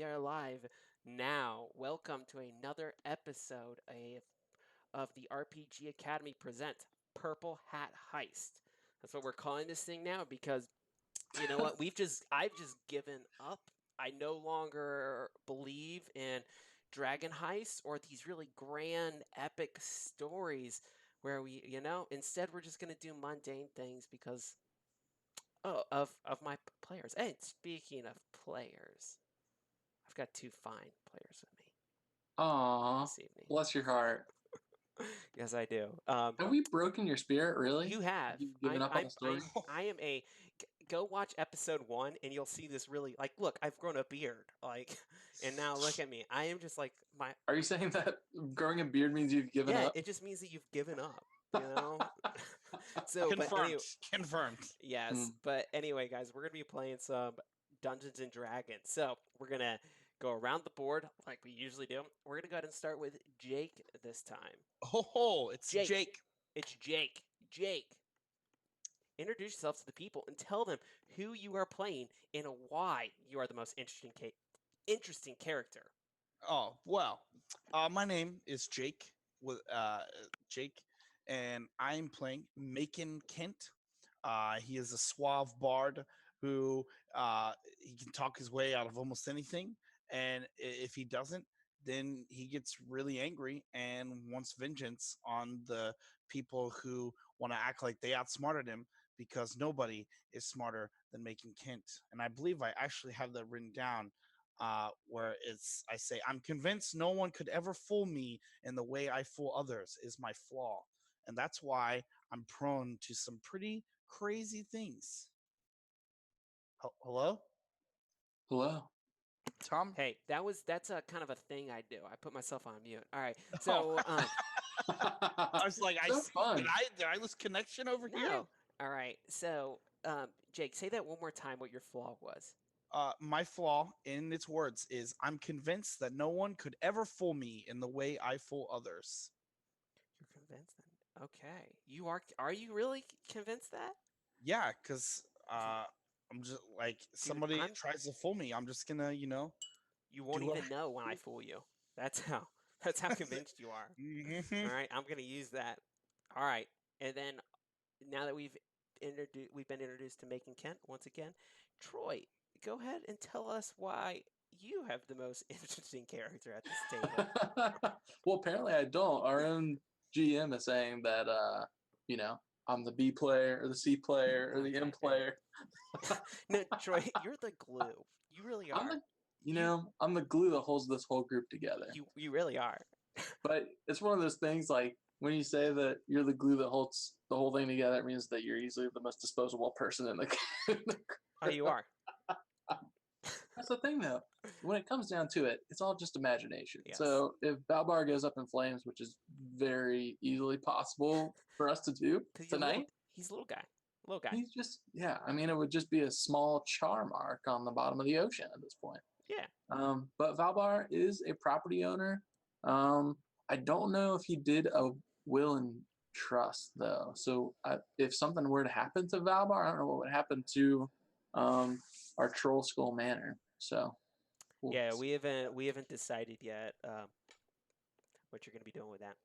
we are live now. Welcome to another episode of the RPG Academy present Purple Hat Heist. That's what we're calling this thing now because you know what? I've just given up. I no longer believe in dragon heists or these really grand epic stories where instead we're just going to do mundane things because of my players. And speaking of players, I've got two fine players with me Aw, this evening. bless your heart. Yes, I do. Have we broken your spirit, really? You Have have. you given up on the story? I am a. Go watch episode 1, and you'll see this really like. Look, I've grown a beard, like, and now look at me. I am just like my. Are you saying that growing a beard means you've given Yeah, up? it just means that you've given up. You know. So, but Confirmed. anyway, Confirmed. yes. But anyway, guys, we're gonna be playing some Dungeons and Dragons. So we're gonna go around the board like we usually do. We're gonna go ahead and start with Jake this time. Oh, it's Jake. It's Jake. Jake. Introduce yourself to the people and tell them who you are playing and why you are the most interesting character. Oh, well, my name is Jake. Jake, and I'm playing Macon Kent. He is a suave bard who he can talk his way out of almost anything, and if he doesn't, then he gets really angry and wants vengeance on the people who want to act like they outsmarted him, because nobody is smarter than Macon Kent. And I believe I actually have that written down, where I say, I'm convinced no one could ever fool me in the way I fool others is my flaw. And that's why I'm prone to some pretty crazy things. Hello? Hello. Tom? Hey, that's a kind of a thing I do. I put myself on mute. All right. So I was like, So fun. did I lose connection over here? no. All right. So Jake, say that one more time. What your flaw was? My flaw, in its words, is I'm convinced that no one could ever fool me in the way I fool others. You're convinced then? Okay. You are. Are you really convinced that? Yeah, because I'm just like, somebody tries to fool me, I'm just gonna, You won't even know when I fool you. That's how convinced you are. Mhm. All right, I'm gonna use that. All right, and then now that we've been introduced to Macon Kent once again, Troy, go ahead and tell us why you have the most interesting character at this table. Well, apparently I don't. Our own GM is saying that, I'm the B player or the C player or the M player. No, Troy, you're the glue. You really are. I'm the glue that holds this whole group together. You really are. But it's one of those things, like, when you say that you're the glue that holds the whole thing together, it means that you're easily the most disposable person in the group. Oh, you are. That's the thing, though. When it comes down to it, it's all just imagination. Yes. So if Balbar goes up in flames, which is very easily possible for us to do tonight, he's a little guy. Little guy. he's just, yeah. I mean, it would just be a small char mark on the bottom of the ocean at this point. Yeah. But Valbar is a property owner. I don't know if he did a will and trust, though. So if something were to happen to Valbar, I don't know what would happen to our Troll Skull Manor. So yeah, we haven't decided yet what you're going to be doing with that.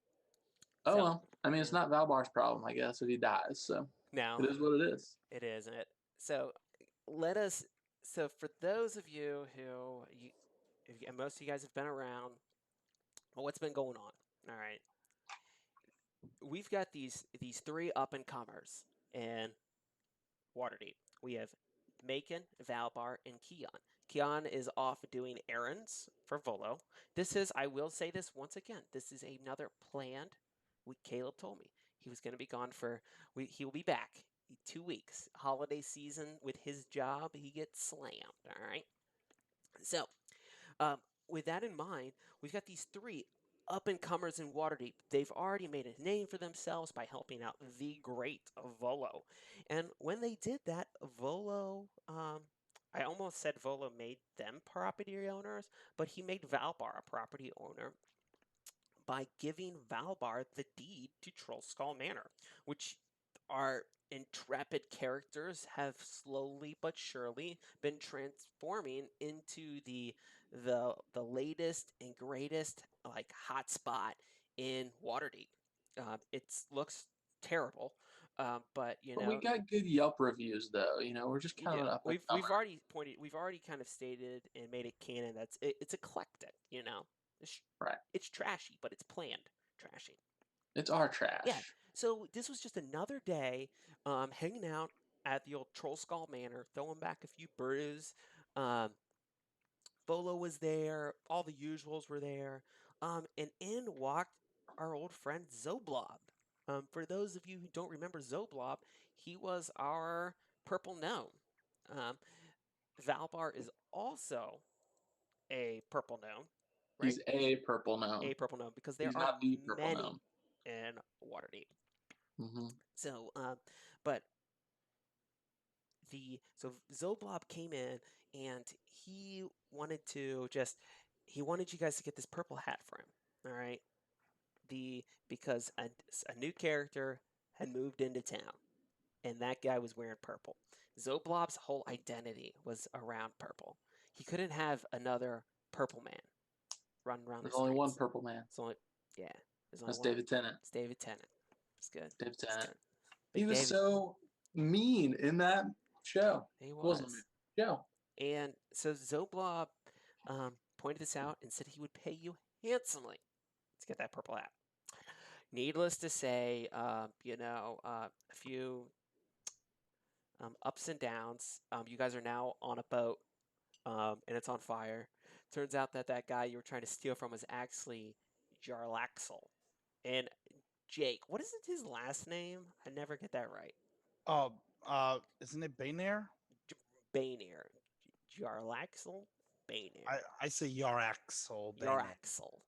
Oh, well. I mean, it's not Valbar's problem, I guess, if he dies. So no, it is what it is. It is. So So for those of you who, most of you guys have been around, well, what's been going on? All right. We've got these three up-and-comers in Waterdeep. We have Macon, Valbar, and Keon. Keon is off doing errands for Volo. I will say this once again, this is another planned, Caleb told me. He was going to be gone he will be back 2 weeks. Holiday season with his job, he gets slammed, all right? So, with that in mind, we've got these three up-and-comers in Waterdeep. They've already made a name for themselves by helping out the great Volo. And when they did that, Volo, I almost said Volo made them property owners, but he made Valbar a property owner by giving Valbar the deed to Troll Skull Manor, which our intrepid characters have slowly but surely been transforming into the the latest and greatest like hotspot in Waterdeep. It looks terrible, but But we got good Yelp reviews, though. We're just you kind do. of an up and We've comer. already pointed. We've already kind of stated and made it canon. It's eclectic. It's, Right. it's trashy, but it's planned trashy. It's our Yeah. trash. So this was just another day, hanging out at the old Troll Skull Manor, throwing back a few brews. Um, Volo was there. All the usuals were there. And in walked our old friend Zoblob. For those of you who don't remember Zoblob, he was our purple gnome. Um, Valbar is also a purple gnome, right? He's a purple gnome. A purple gnome because there He's are not the purple many gnome. in Waterdeep. Mm-hmm. So, but so Zoblob came in and he wanted you guys to get this purple hat for him. All right, because a new character had moved into town, and that guy was wearing purple. Zoblob's whole identity was around purple. He couldn't have another purple man running around There's the only one streets. purple man. Yeah, there's only That's one. David Tennant. It's David Tennant. It's good. David It's Tennant. good. He Big was David. so mean in that show. He Wasn't was. a show. And so Zoblob pointed this out and said he would pay you handsomely to get that purple hat. Needless to say, a few ups and downs. You guys are now on a boat, and it's on fire. Turns out that guy you were trying to steal from was actually Jarlaxle. And Jake, what is his last name? I never get that right. Isn't it Baynir? Baynir. Jarlaxle? Baynir. I say Yaraxel Baynir. Yaraxle.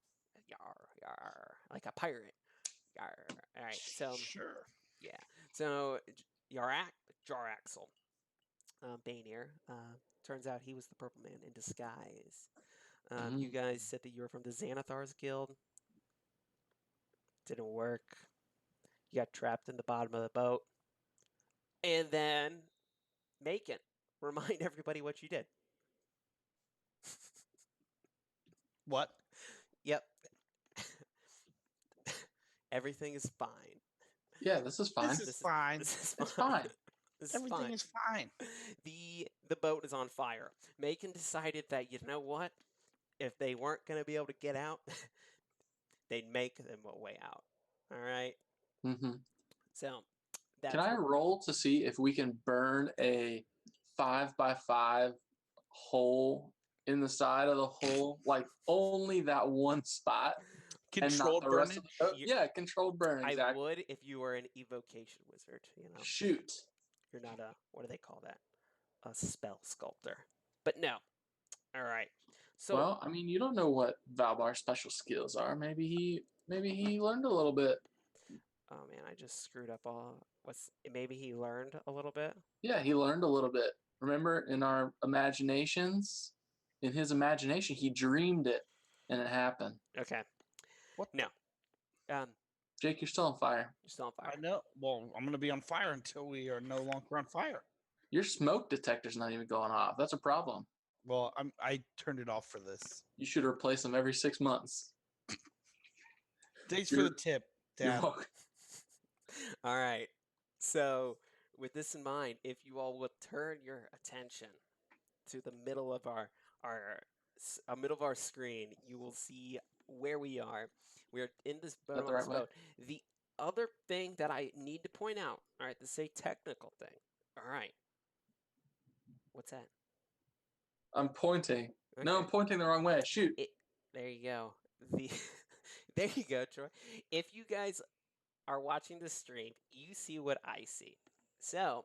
Yar. Like a pirate. Yar. All right. So, Sure. yeah. So, Jaraxle. Baynir. Turns out he was the Purple Man in disguise. You guys said that you were from the Xanathar's Guild. Didn't work. You got trapped in the bottom of the boat. And then, Macon, remind everybody what you did. What? Yep. Everything is fine. Yeah, this is fine. This is fine. This is It's fine. This Everything fine. is fine. The boat is on fire. Macon decided that, you know what? If they weren't going to be able to get out, they'd make them a way out. All right? Mm-hmm. So, that's Can I roll to see if we can burn a 5x5 hole in the side of the hole? Like only that one spot. Controlled and not the rest of burnage? the boat? Yeah, controlled burn, exactly. I would if you were an evocation wizard, Shoot. You're not what do they call that? A spell sculptor. But no. All right. So, well, I mean, you don't know what Valbar's special skills are. Maybe he learned a little bit. oh man, I just screwed up all. Maybe he learned a little bit? Yeah, he learned a little bit. Remember, in our imaginations, in his imagination, he dreamed it, and it happened. Okay. What? No. Jake, you're still on fire. You're still on fire. I know. Well, I'm going to be on fire until we are no longer on fire. Your smoke detector's not even going off. That's a problem. Well, I turned it off for this. You should replace them every 6 months. Thanks for the tip, You're Dad. welcome. All right. So, with this in mind, if you all would turn your attention to the middle of our screen, you will see where we are. We are in this boat. the right way? The other thing that I need to point out, all right, this is a technical thing. All right. What's that? I'm pointing. Okay. No, I'm pointing the wrong way. Shoot. There you go. There you go, Troy. If you guys are watching the stream, you see what I see. So,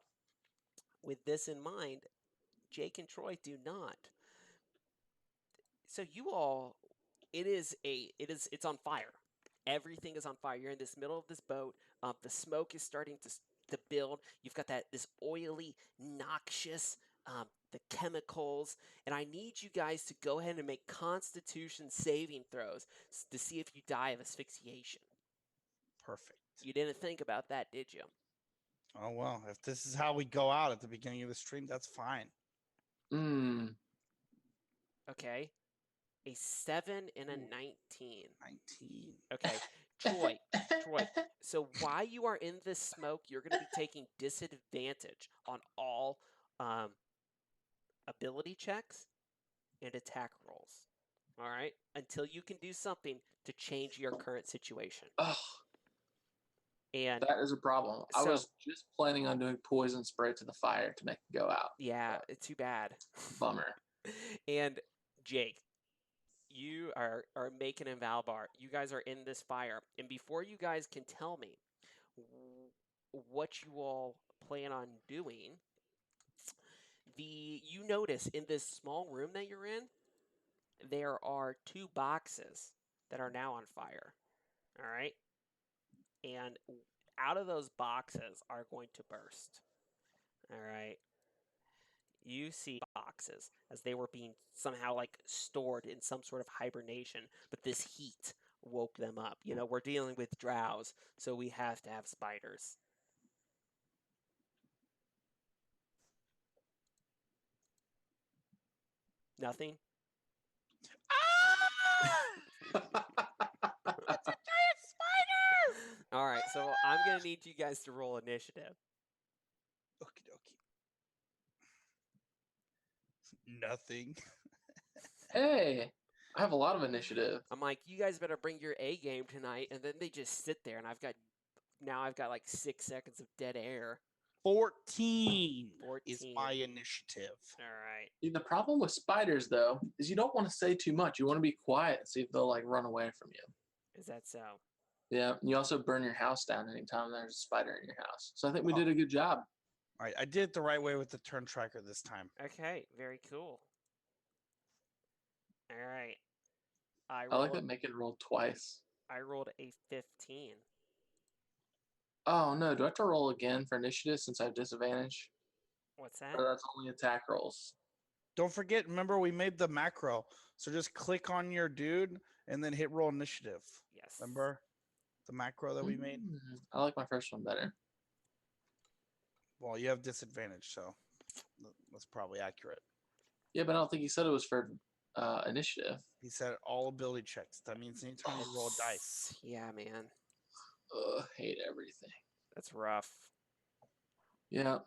with this in mind, Jake and Troy do not. So you all, it's on fire. Everything is on fire. You're in this middle of this boat. The smoke is starting to build. You've got this oily, noxious, the chemicals, and I need you guys to go ahead and make Constitution saving throws to see if you die of asphyxiation. Perfect. You didn't think about that, did you? Oh, well, if this is how we go out at the beginning of the stream, that's fine. Okay. A 7 and a Ooh. 19. 19. Okay, Troy. So while you are in this smoke, you're going to be taking disadvantage on all ability checks and attack rolls. All right, until you can do something to change your current situation. Oh, And that is a problem. I so, was just planning on doing poison spray to the fire to make it go out. yeah, it's too bad. Bummer. And Jake, you are Macon and Valbar. You guys are in this fire, and before you guys can tell me what you all plan on doing, you notice in this small room that you're in, there are 2 boxes that are now on fire. All right, and out of those boxes are going to burst. All right. You see boxes as they were being somehow like stored in some sort of hibernation, but this heat woke them up. You know, we're dealing with drows, so we have to have spiders. Nothing? It's a giant spider! All right, so I'm going to need you guys to roll initiative. Okie dokie. Nothing. Hey, I have a lot of initiative. I'm like, you guys better bring your A game tonight, and then they just sit there, and I've got like 6 seconds of dead air. 14 is 14. my initiative. All right. The problem with spiders, though, is you don't want to say too much. You want to be quiet and see if they'll like run away from you. Is that so? Yeah, you also burn your house down anytime there's a spider in your house. So I think we Oh. did a good job. All right, I did it the right way with the turn tracker this time. Okay, very cool. All right. I like that make it roll twice. I rolled a 15. Oh no, do I have to roll again for initiative since I have disadvantage? What's that? Or that's only attack rolls. Don't forget, remember we made the macro. So just click on your dude and then hit roll initiative. Yes. Remember the macro that we made? I like my first one better. Well, you have disadvantage, so that's probably accurate. Yeah, but I don't think he said it was for initiative. He said all ability checks. That means anytime you roll a dice. Yeah, man. Ugh, hate everything. That's rough. Yeah,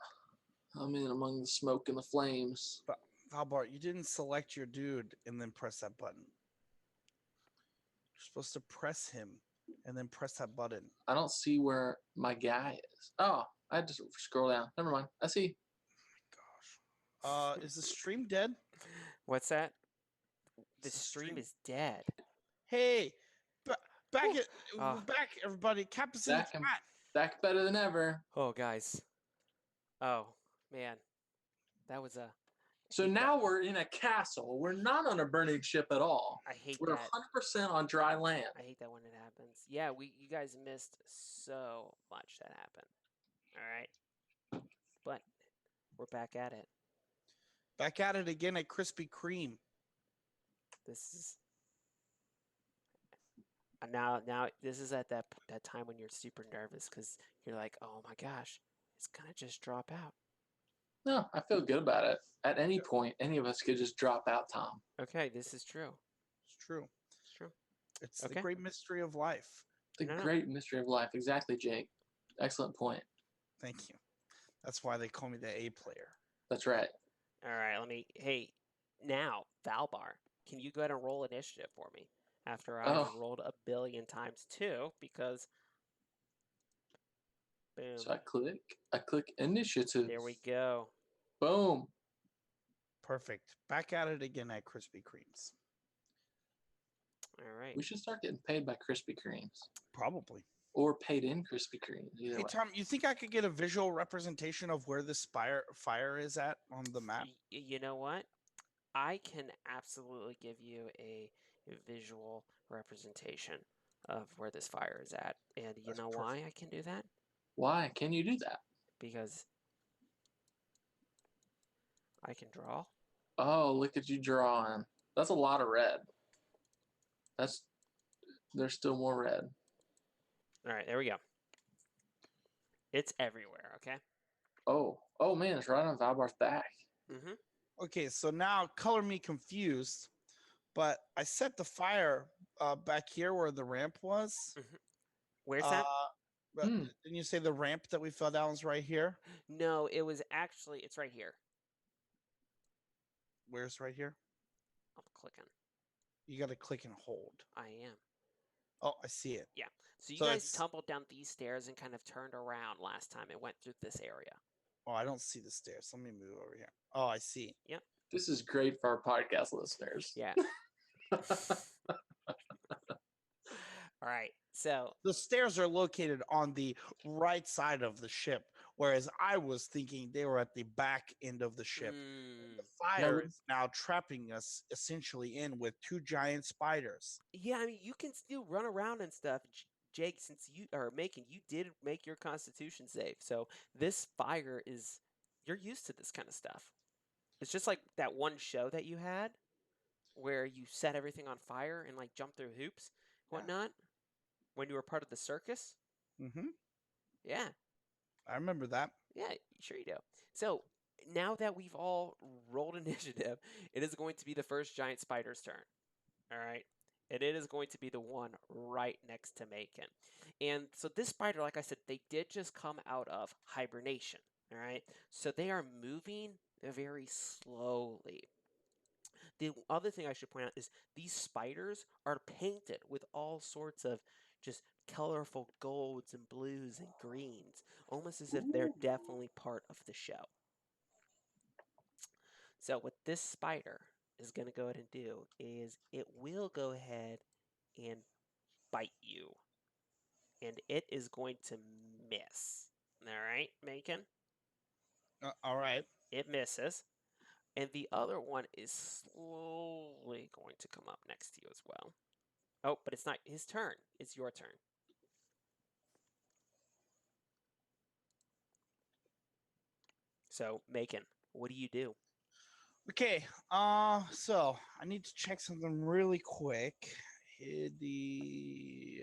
I'm in among the smoke and the flames. But Valbart, you didn't select your dude and then press that button. You're supposed to press him and then press that button. I don't see where my guy is. Oh, I had to scroll down. Never mind. I see. Oh my gosh. Is the stream dead? What's that? The Is the stream is dead. Hey, back Whew. it, back everybody. Captain's in the Back, chat. back better than ever. Oh, guys. Oh, man. That was a... So now we're in a castle. We're not on a burning ship at all. I hate We're that. 100% on dry land. I hate that when it happens. Yeah, you guys missed so much that happened. All right. But we're back at it. Back at it again at Krispy Kreme. This is... Now this is at that time when you're super nervous because you're like, oh my gosh, it's gonna just drop out. No, I feel good about it. At any point, any of us could just drop out, Tom. Okay, this is true. It's true. It's true. It's Okay. the great mystery of life. The great mystery of life. Exactly, Jake. Excellent point. Thank you. That's why they call me the A player. That's right. All right, hey, now, Valbar, can you go ahead and roll initiative for me? After I've rolled a billion times too, because... Boom. So I click initiative. There we go. Boom. Perfect. Back at it again at Krispy Kreme's. All right. We should start getting paid by Krispy Kremes. Probably. Or paid in Krispy Kreme. Hey, Tom, you think I could get a visual representation of where this fire is at on the map? You know what? I can absolutely give you a visual representation of where this fire is at. And you know why I can do that? Why can you do that? Because I can draw. Oh, look at you drawing. That's a lot of red. There's still more red. All right, there we go. It's everywhere, okay? Oh man, it's right on Valbar's back. Mm-hmm. Okay, so now color me confused, but I set the fire back here where the ramp was. Mhm. Where's Uh, that? but Hmm. didn't you say the ramp that we fell down is right here? No, it was actually it's right here. Where's right here? I'm clicking. You got to click and hold. I am. Oh, I see it. Yeah. So you So guys it's. tumbled down these stairs and kind of turned around last time and went through this area. Oh, I don't see the stairs. Let me move over here. Oh, I see. Yep. This is great for our podcast listeners. Yeah. All right. So The stairs are located on the right side of the ship, whereas I was thinking they were at the back end of the ship. The fire Now, is now trapping us essentially in with two giant spiders. yeah, I mean you can still run around and stuff. Jake, since you are making, you did make your Constitution save, so this fire is you're used to this kind of stuff. It's just like that one show that you had where you set everything on fire and like jump through hoops, Yeah. whatnot, when you were part of the circus. Mm-hmm. Yeah, I remember that. yeah, sure you do. So now that we've all rolled initiative, it is going to be the first giant spider's turn. All right. And it is going to be the one right next to Macon. And so this spider, like I said, they did just come out of hibernation. All right. So they are moving very slowly. The other thing I should point out is these spiders are painted with all sorts of just colorful golds and blues and greens, almost as if they're definitely part of the show. So what this spider is going to go ahead and do is it will go ahead and bite you. And it is going to miss. All right, Macon? All right. It misses. And the other one is slowly going to come up next to you as well. Oh, but it's not his turn. It's your turn. So, Macon, what do you do? Okay. So I need to check something really quick. Hit the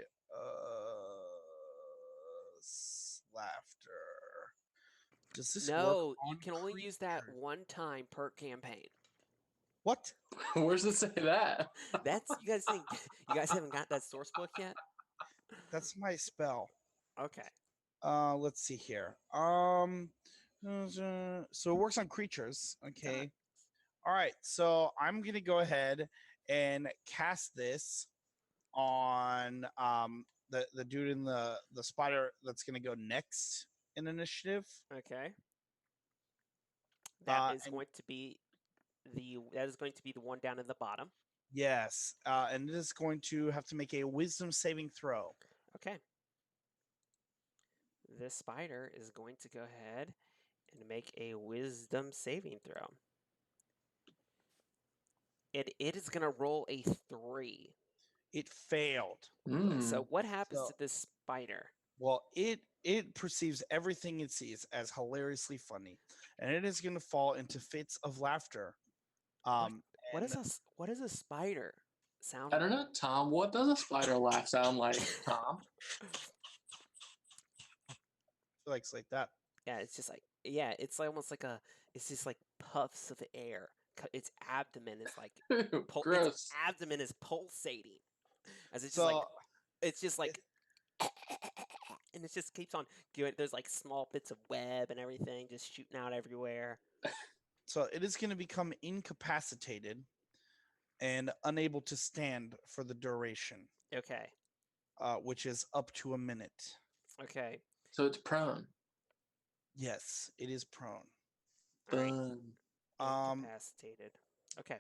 laughter. Does this work No, you on can only use that creatures? one time per campaign. What? Where's it say that? That's you guys think you guys haven't got that source book yet? That's my spell. Okay. Let's see here. So it works on creatures. Okay. All right. So I'm gonna go ahead and cast this on the dude in the spider that's gonna go next in initiative. Okay. That is And going to be the one down in the bottom. yes, and it is going to have to make a wisdom saving throw. Okay. This spider is going to go ahead and make a wisdom saving throw. It is going to roll a 3. It failed. So what happens So to this spider? well, it perceives everything it sees as hilariously funny, and it is going to fall into fits of laughter. What And what does a spider sound I don't like? know, Tom. What does a spider laugh sound like, Tom? like that. Yeah, it's just like it's like almost like it's just like puffs of air. Its abdomen is like its Gross. abdomen is pulsating as it's just like So it's just like and it just keeps on doing. There's like small bits of web and everything just shooting out everywhere. so it is going to become incapacitated and unable to stand for the duration, Okay. which is up to a minute. Okay. So it's prone. Yes, it is prone. All right. Fun. Incapacitated. Okay.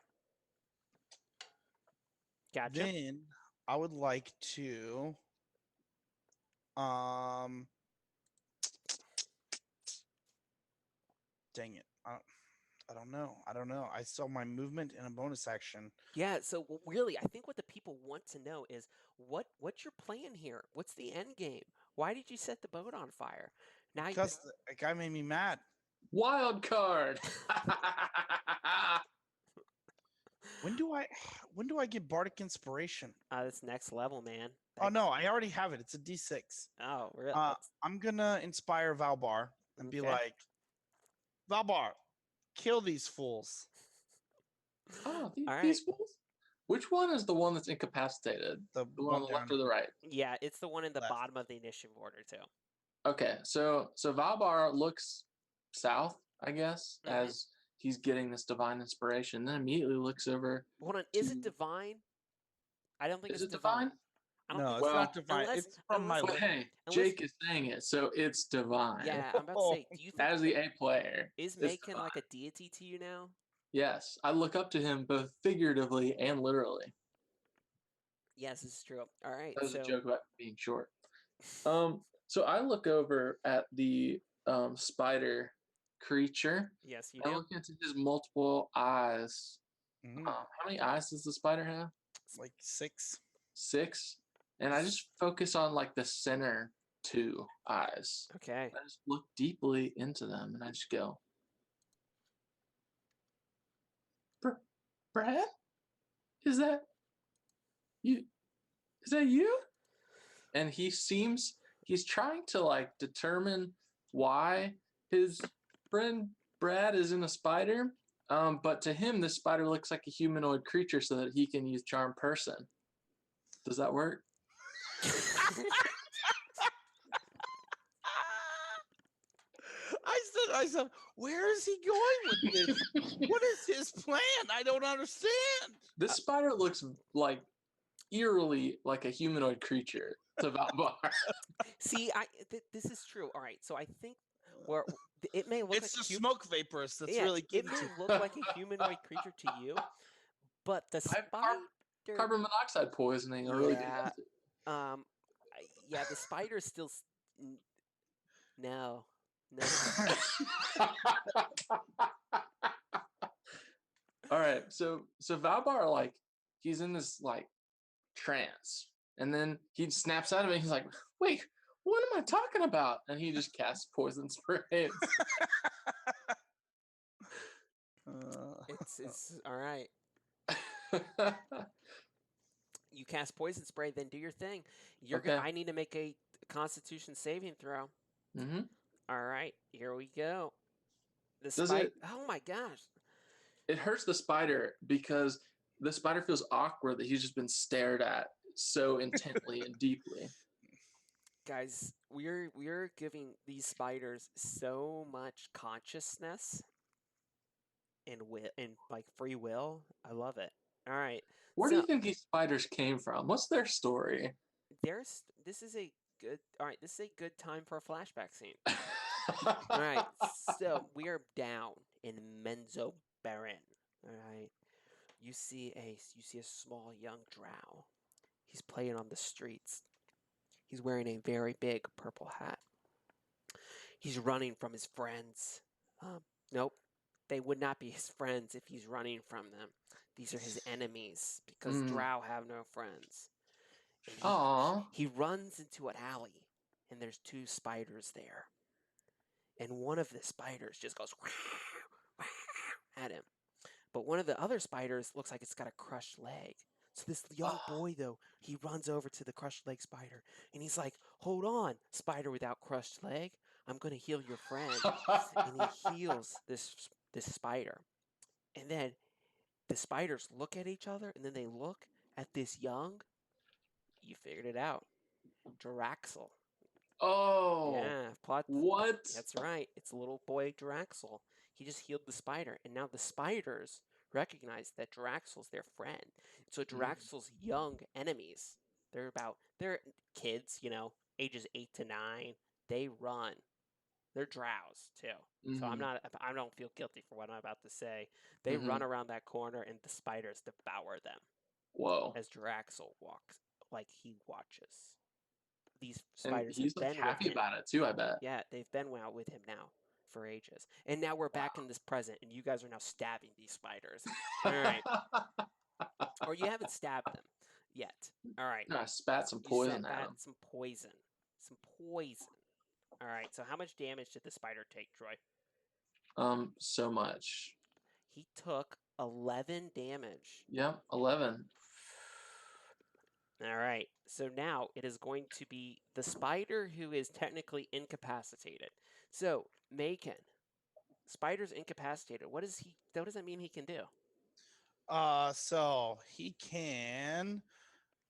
Gotcha. Then I would like to um dang it. I don't know. I don't know. I saw my movement and a bonus action. Yeah, so really, I think what the people want to know is what's your plan here? What's the end game? Why did you set the boat on fire? Now you, Because the guy made me mad. Wild card. When do I get bardic inspiration? that's next level, man. Oh no, I already have it. It's a D6. Oh, really? I'm gonna inspire Valbar and be Okay. like, Valbar, kill these fools. Oh, All right. these fools. Which one is the one that's incapacitated? The The one on the left or the right? Yeah, it's the one in the Left. bottom of the initiative order too. Okay, so Valbar looks south, I guess, Mhm. as he's getting this divine inspiration. Then immediately looks over. Hold on, is it to- divine? I don't think Is it's it divine? I don't No, think it's Well, not divine. unless It's from my unless But list. hey, unless Jake is saying it, so it's divine. yeah, I'm about to say, do you think As the A player, is it's Macon like a deity to you now? yes, I look up to him both figuratively and literally. Yes, this is true. All right, That was a so joke about being short. So I look over at the spider creature. yes, you I do. look into his multiple eyes. Mhm. How many eyes does the spider have? It's like 6. 6. And I just focus on like the center 2 eyes. Okay. I just look deeply into them and I just go, Brad? Is that you? Is that you? And he's trying to like determine why his friend Brad is in a spider. But to him, this spider looks like a humanoid creature so that he can use charm person. Does that work? I said, where is he going with this? What is his plan? I don't understand. This spider looks like eerily like a humanoid creature to Valbar. See, this is true. All right, so I think where it may look It's like the smoke vapors that's yeah, really it getting may to look like a humanoid creature to you, but the I have spider, carbon monoxide poisoning. Or really yeah, yeah, the spider still no, no. All right, so Valbar like he's in this like trance, and then he snaps out of it. He's like, "Wait, what am I talking about?" And he just casts poison sprays. It's all right. You cast poison spray, then do your thing. Okay. I need to make a Constitution saving throw. Mm-hmm. All right, here we go. The Does spider. it? Oh my gosh. It hurts the spider because the spider feels awkward that he's just been stared at so intently and deeply. Guys, we're giving these spiders so much consciousness and like free will. I love it. All right. Where do So you think these spiders came from? What's their story? this is a good all right, this is a good time for a flashback scene. All right. So we are down in Menzo Baron. All right. You see a small young drow. He's playing on the streets. He's wearing a very big purple hat. He's running from his friends. Nope, they would not be his friends if he's running from them. These are his enemies because drow have no friends. And Aww. he runs into an alley, and there's 2 spiders there. And one of the spiders just goes at him. But one of the other spiders looks like it's got a crushed leg. So this young boy, though, he runs over to the crushed leg spider, and he's like, "Hold on, spider without crushed leg. I'm gonna heal your friend." And he heals this spider. And then the spiders look at each other, and then they look at this young. You figured it out, Draxel. Oh. Yeah, plot. What? That's right. It's little boy Draxel. He just healed the spider, and now the spiders recognize that Draxel's their friend. So Draxel's young enemies, they're kids, ages 8 to 9. They run. They're drows too. So I don't feel guilty for what I'm about to say. They run around that corner, and the spiders devour them Whoa. as Draxel walks, like he watches. These And spiders he's have like been with happy him. about it too, I bet. Yeah, they've been out with him now for ages. And now we're back in this present, and you guys are now stabbing these spiders. All right. Or you haven't stabbed them yet. All right. I spat some You poison set at that him. some poison. Some poison. All right. So how much damage did the spider take, Troy? So much. He took 11 damage. Yep, 11. All right. So now it is going to be the spider who is technically incapacitated. So, Macon, spider's incapacitated. What does that mean he can do? So he can.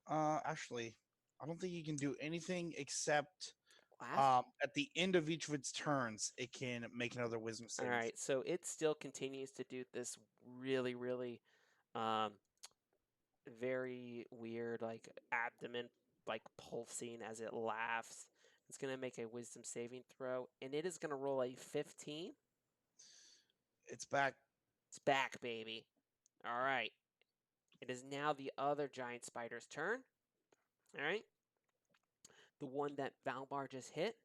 Actually, I don't think he can do anything except Last. at the end of each of its turns, it can make another wisdom All saving. right, so it still continues to do this really, really um, very weird, like abdomen, like pulsing as it laughs. It's gonna make a wisdom saving throw, and it is gonna roll a 15. It's back. It's back, baby. All right. It is now the other giant spider's turn. All right. The one that Valbar just hit,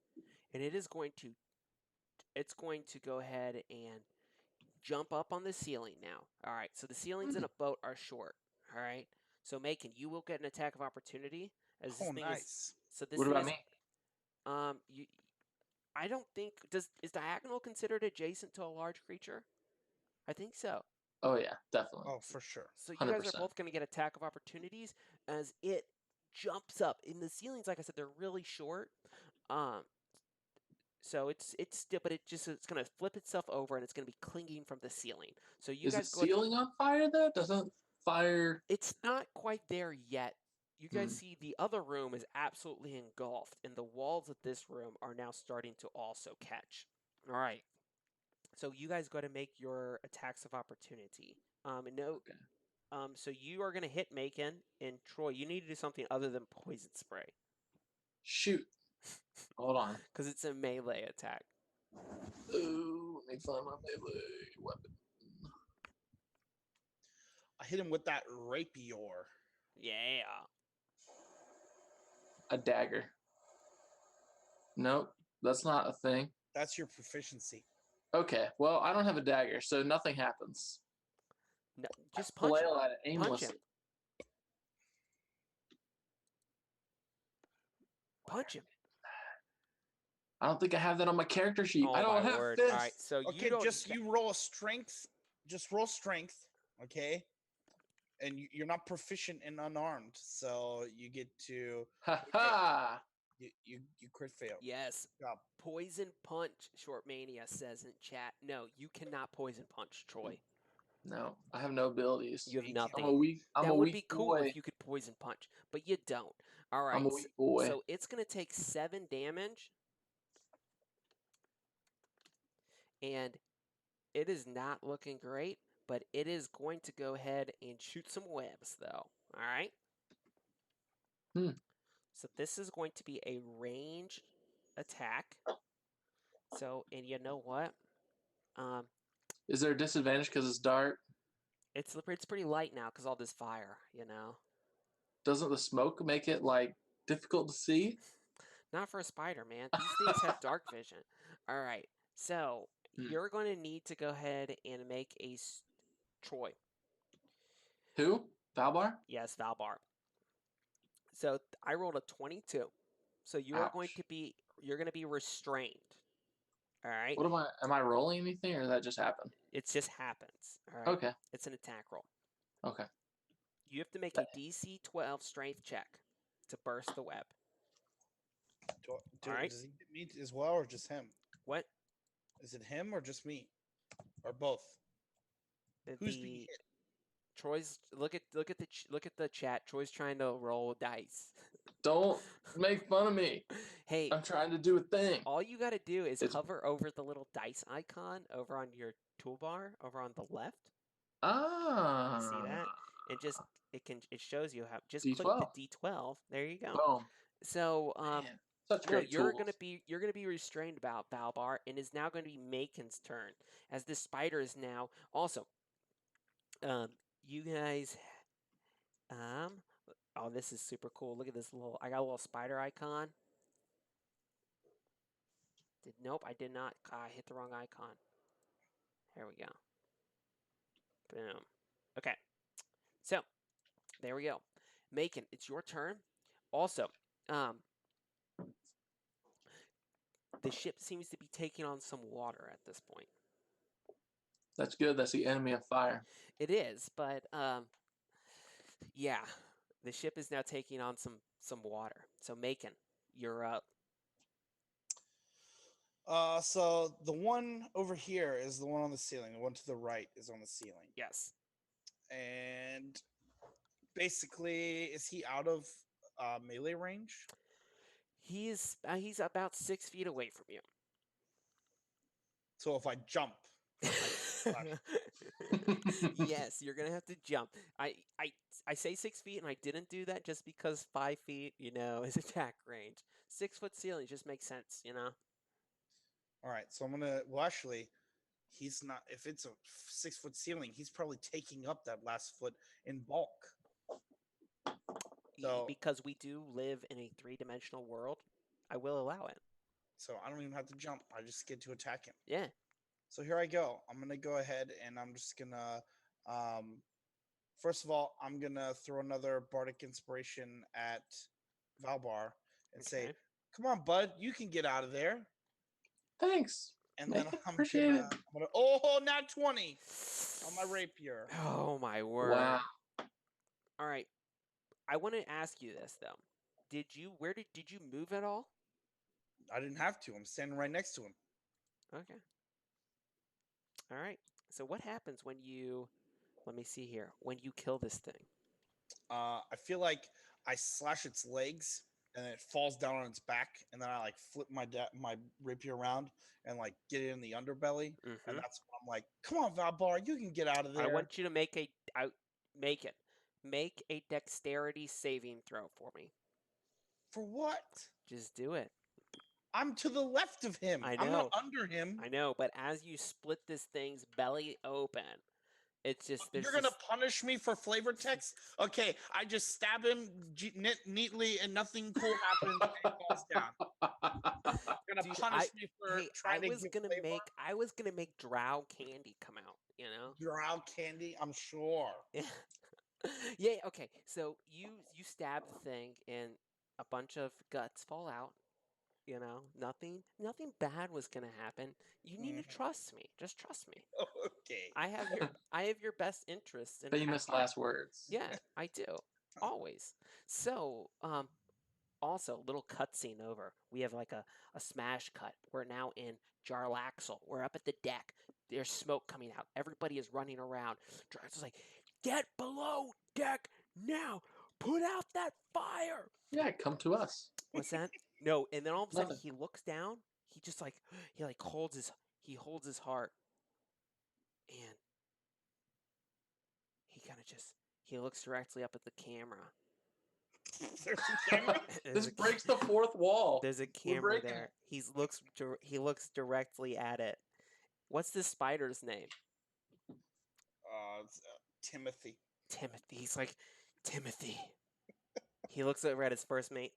and it's going to go ahead and jump up on the ceiling now. All right. So the ceilings in Hmm. a boat are short. All right. So Macon, you will get an attack of opportunity as this Oh, thing is. nice. So this What thing about is. me? You. I don't think is diagonal considered adjacent to a large creature? I think so. Oh yeah, definitely. Oh, for sure. So you guys are 100%. both going to get attack of opportunities as it jumps up. In the ceilings, like I said, they're really short. Um, so it's still, but it's going to flip itself over and it's going to be clinging from the ceiling. So you Is the guys go ahead. ceiling on fire though? Doesn't fire? It's not quite there yet. You guys Hmm. see the other room is absolutely engulfed, and the walls of this room are now starting to also catch. All right. So you guys got to make your attacks of opportunity. No, Okay. so you are going to hit Macon and Troy. You need to do something other than poison spray Shoot. Hold on. because it's a melee attack. Ooh, let me find my melee weapon. I hit him with that rapier. Yeah. A dagger. Nope, that's not a thing. That's your proficiency. Okay, well, I don't have a dagger, so nothing happens. No, just I punch him. flail at it Punch him. aimlessly. Punch him. I don't think I have that on my character sheet. I Oh my don't have word! All right, fists. so you Okay, don't. just you roll a strength. Just roll strength, okay? And you're not proficient in unarmed, so you get to Ha ha! you crit fail. Yes. Good job. Poison punch. Short Mania says in chat. No, you cannot poison punch, Troy. No, I have no abilities. You have You can't- I'm nothing. a weak. I'm That a would weak be cool boy. if you could poison punch, but you don't. All I'm right. a weak boy. So it's going to take 7 damage, and it is not looking great, but it is going to go ahead and shoot some webs, though. All right. Hmm. So this is going to be a range attack. So, and you know what? Um, Is there a disadvantage because it's dark? it's pretty light now because all this fire. You know, Doesn't the smoke make it like difficult to see? not for a spider, man. These things have dark vision. All right. So Hmm. you're going to need to go ahead and make a Troy. Who? Valbar? Yes, Valbar. So I rolled a 22. So you are going Ouch. to be restrained. All right. What am I? Am I rolling anything, or did that just happen? It just happens. All right. Okay. It's an attack roll. Okay. You have to make a DC 12 strength check to burst the web. All right. Does he get me as well, or just him? What? Is it him or just me, or both? Who's being The hit? Troy's look at the chat. Troy's trying to roll dice. Don't make fun of me. Hey, I'm trying to do a thing. all you got to do is It's hover over the little dice icon over on your toolbar over on the left. See that? ah And just it shows you how just click the D12. D12. There you go. Boom. So Man, such no, great you're tools. gonna be restrained about Valbar, and is now gonna be Macon's turn as this spider is now also. Um, you guys, um, oh, this is super cool. Look at this little. I got a little spider icon. Nope, I did not. I hit the wrong icon. There we go. Boom. Okay, so there we go. Macon, it's your turn. Also, um, the ship seems to be taking on some water at this point. That's good. That's the enemy of fire. It is, but yeah, the ship is now taking on some water. So Macon, you're up. So the one over here is the one on the ceiling. The one to the right is on the ceiling. Yes. And basically, is he out of melee range? He's about 6 feet away from you. So if I jump, Yes, you're gonna have to jump. I say 6 feet, and I didn't do that just because 5 feet, is attack range. 6 foot ceiling just makes sense, all right. So I'm gonna. Well, actually, he's not. If it's a 6 foot ceiling, he's probably taking up that last foot in bulk. So Because we do live in a three-dimensional world, I will allow it. so I don't even have to jump. I just get to attack him. Yeah. So here I go. I'm gonna go ahead and I'm just gonna. First of all, I'm gonna throw another bardic inspiration at Valbar and say, Okay. "Come on, bud, you can get out of there." Thanks. And Man, then appreciate it. I'm gonna oh, not 20 on my rapier. Oh my word. Wow. All right. I want to ask you this though. Did you move at all? I didn't have to. I'm standing right next to him. Okay. All right. So what happens when you let me see here. When you kill this thing? I feel like I slash its legs and then it falls down on its back, and then I like flip my rapier around and like get it in the underbelly, and Mhm. that's when I'm like, "Come on, Valbar, you can get out of there." I want you to make a dexterity saving throw for me. For what? Just do it. I'm to the left of him. I I'm not know. under him. I know, but as you split this thing's belly open, it's just there's You're gonna just punish me for flavor text? Okay, I just stab him neatly, and nothing cool happens, and he falls down. You're gonna dude, punish me for I trying to give flavor? was gonna make drow candy come out. Drow candy, I'm sure. Yeah. Yeah, okay. So you stab the thing and a bunch of guts fall out. Nothing bad was gonna happen. You need to Mhm. trust me. Just trust me. Okay. I have your best interests in Famous last words. Yeah, I do. Always. So, also little cutscene over. We have like a smash cut. We're now in Jarlaxle. We're up at the deck. There's smoke coming out. Everybody is running around. Jarlaxle's like, get below deck now. Put out that fire. Yeah, come to us. What's that? No, and then all of a sudden Nothing. he looks down. He just like holds his heart, and he looks directly up at the camera. There's a camera. This breaks the fourth wall. There's a We're camera breaking there. it. He looks directly at it. What's this spider's name? It's, Timothy. Timothy. He's like, Timothy. He looks over at his first mate.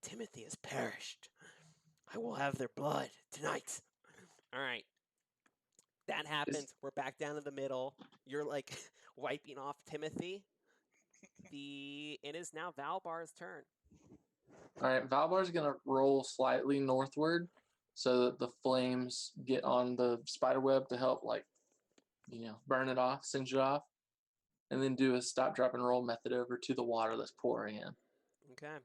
Timothy has perished. I will have their blood tonight. All right. That happens. We're back down in the middle. You're like wiping off Timothy. It is now Valbar's turn. All right, Valbar's gonna roll slightly northward so that the flames get on the spider web to help, like, burn it off, singe it off, and then do a stop, drop, and roll method over to the water that's pouring in. Okay.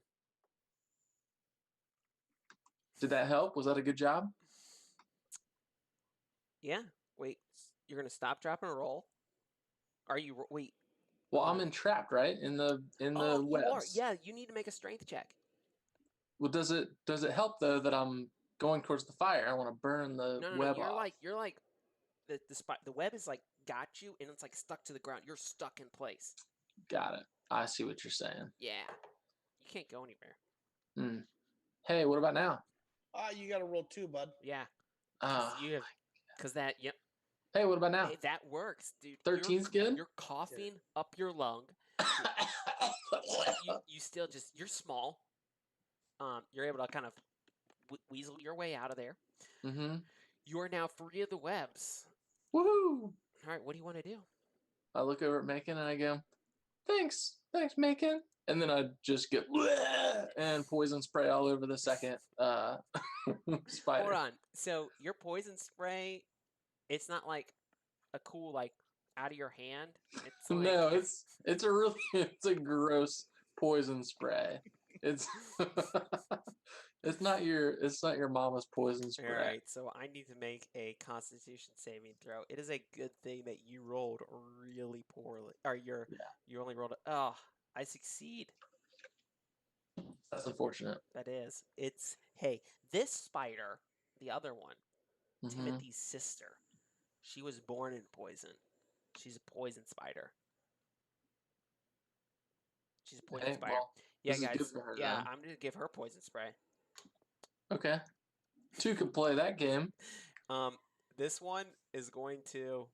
Did that help? Was that a good job? Yeah. Wait. You're gonna stop, drop, and roll. Are you? Wait. Well, I'm entrapped, right, in the Oh, webs. you are. Yeah. You need to make a strength check. Well, does it help though that I'm going towards the fire? I want to burn the No. web You're off. like the web is like got you, and it's like stuck to the ground. You're stuck in place. Got it. I see what you're saying. Yeah. You can't go anywhere. Hmm. Hey, what about now? You got to roll 2, bud. Yeah. You have because that. Yep. Hey, what about now? Hey, that works, dude. 13's good. You're coughing up your lung. You still you're small. You're able to kind of weasel your way out of there. Mm-hmm. You are now free of the webs. Woohoo! All right, what do you want to do? I look over at Macon and I go, thanks, Macon. And then I just get and poison spray all over the second spider. Hold on. So your poison spray, it's not like a cool like out of your hand. It's like, No, it's a really it's a gross poison spray. It's it's not your mama's poison spray. All right, so I need to make a Constitution saving throw. It is a good thing that you rolled really poorly, or you only rolled. Oh, I succeed. That's unfortunate. That is. Hey, this spider, the other one, Mhm. Timothy's sister. She was born in poison. She's a poison spider. She's a poison Hey, spider. well, Yeah, this is guys. good for her Yeah, then. I'm gonna give her poison spray. Okay. Two can play that game. This one is going to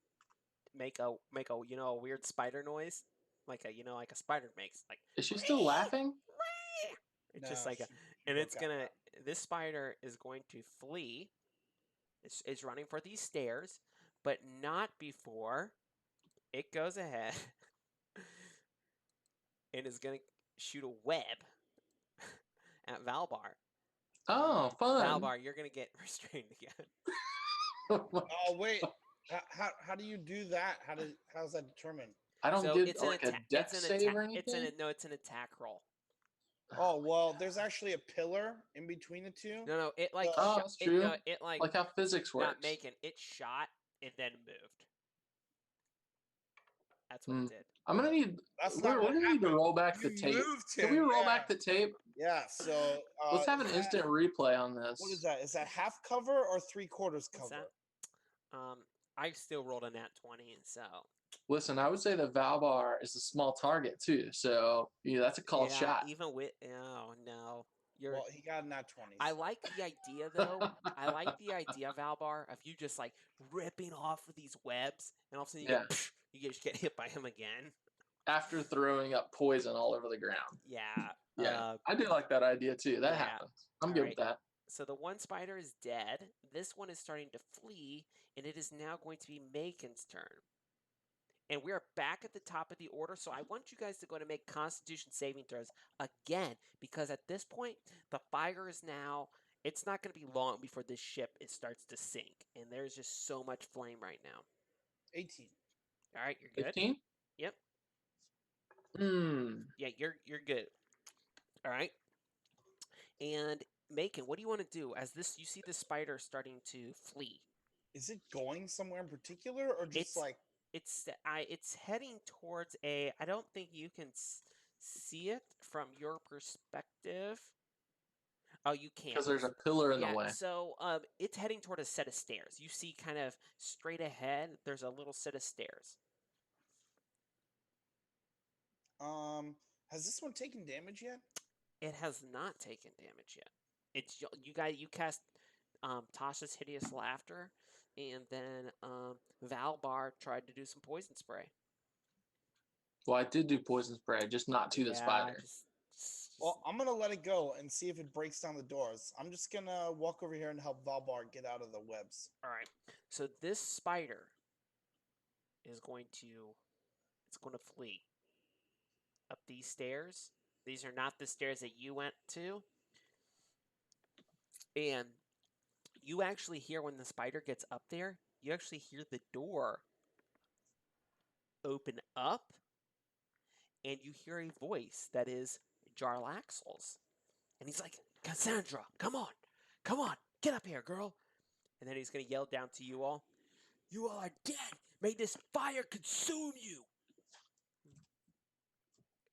make a a weird spider noise, like a spider makes, like. Is she still laughing? It's No, just like she and broke it's out gonna. laughing. This spider is going to flee. It's running for these stairs, but not before it goes ahead and is gonna shoot a web at Valbar. Oh, fun. Valbar, you're gonna get restrained again. Oh wait, how do you do that? How's that determined? I don't So get it's an like a attack. deck save or anything. It's an attack roll. Oh well, there's actually a pillar in between the two. No, it like Oh, that's true. it like Like how physics works. not making it shot and then moved. That's what it did. I'm gonna need. That's We're not what gonna need to happened. roll back the You tape. moved Can we him, roll yeah. back the tape? Yeah. So Let's have an is that- instant replay on this. What is that? Is that half cover or 3/4 What's cover? that? I still rolled a nat 20, so Listen, I would say that Valbar is a small target too. So that's a called yeah. shot. Even with no, you're. Well, he got a nat 20. I like the idea though. I like the idea, Valbar, of you just like ripping off of these webs, and all of a sudden you just get hit by him again. After throwing up poison all over the ground. Yeah. Yeah, I do like that idea too. That happens. I'm good with that. So the one spider is dead. This one is starting to flee, and it is now going to be Macon's turn. And we are back at the top of the order, so I want you guys to go to make Constitution saving throws again, because at this point, the fire is now. It's not going to be long before this ship starts to sink, and there's just so much flame right now. 18. All right, you're good. 15? Yep. Yeah, you're good. All right. And Macon, what do you want to do as you see the spider starting to flee? Is it going somewhere in particular, or just like it's heading towards a. I don't think you can see it from your perspective. Oh, you can't. Because there's a pillar in the way. So it's heading toward a set of stairs. You see, kind of straight ahead, there's a little set of stairs. Has this one taken damage yet? It has not taken damage yet. It's you cast Tasha's Hideous Laughter, and then Valbar tried to do some poison spray. Well, I did do poison spray, just not to the spider. Well, I'm gonna let it go and see if it breaks down the doors. I'm just gonna walk over here and help Valbar get out of the webs. All right. So this spider is going to flee up these stairs. These are not the stairs that you went to. And you actually hear when the spider gets up there, you actually hear the door open up, and you hear a voice that is Jarlaxle's. And he's like, Cassandra, come on, get up here, girl. And then he's going to yell down to you all, you all are dead. May this fire consume you.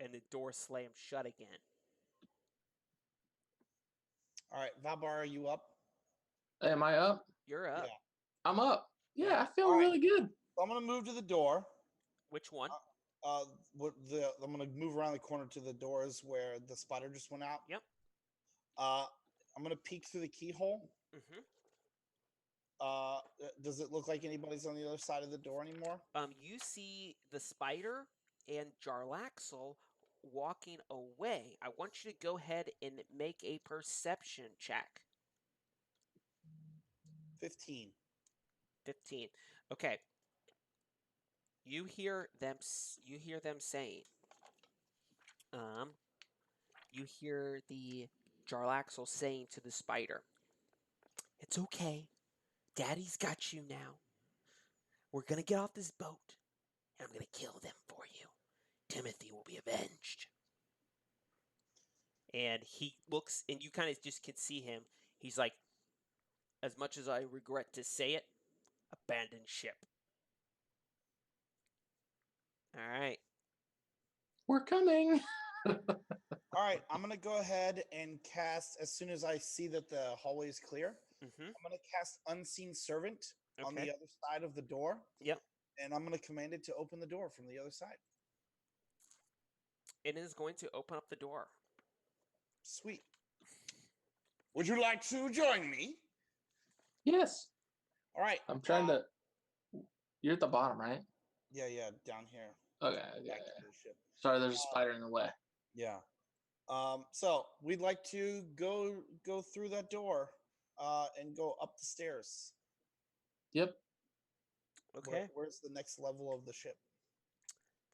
And the door slams shut again. All right, Valbar, are you up? Am I up? You're up. Yeah. I'm up. Yeah, I feel All right. really good. I'm gonna move to the door. Which one? I'm gonna move around the corner to the doors where the spider just went out. Yep. I'm gonna peek through the keyhole. Mm-hmm. Does it look like anybody's on the other side of the door anymore? You see the spider and Jarlaxle walking away. I want you to go ahead and make a perception check. 15. 15. Okay. You hear them saying. You hear the Jarlaxle saying to the spider, "It's okay. Daddy's got you now. We're gonna get off this boat, and I'm gonna kill them for you. Timothy will be avenged." and he looks, and you kind of just can see him. He's like, as much as I regret to say it, abandoned ship. All right. We're coming. All right, I'm gonna go ahead and cast as soon as I see that the hallway is clear. Mm-hmm. I'm gonna cast Unseen Servant on the Okay. other side of the door. Yep. And I'm gonna command it to open the door from the other side. It is going to open up the door. Sweet. Would you like to join me? Yes. All right. I'm trying to. You're at the bottom, right? Yeah, down here. Okay. Back to the ship. Sorry, there's a spider in the way. Yeah. So we'd like to go through that door, and go up the stairs. Yep. Okay. Where's the next level of the ship?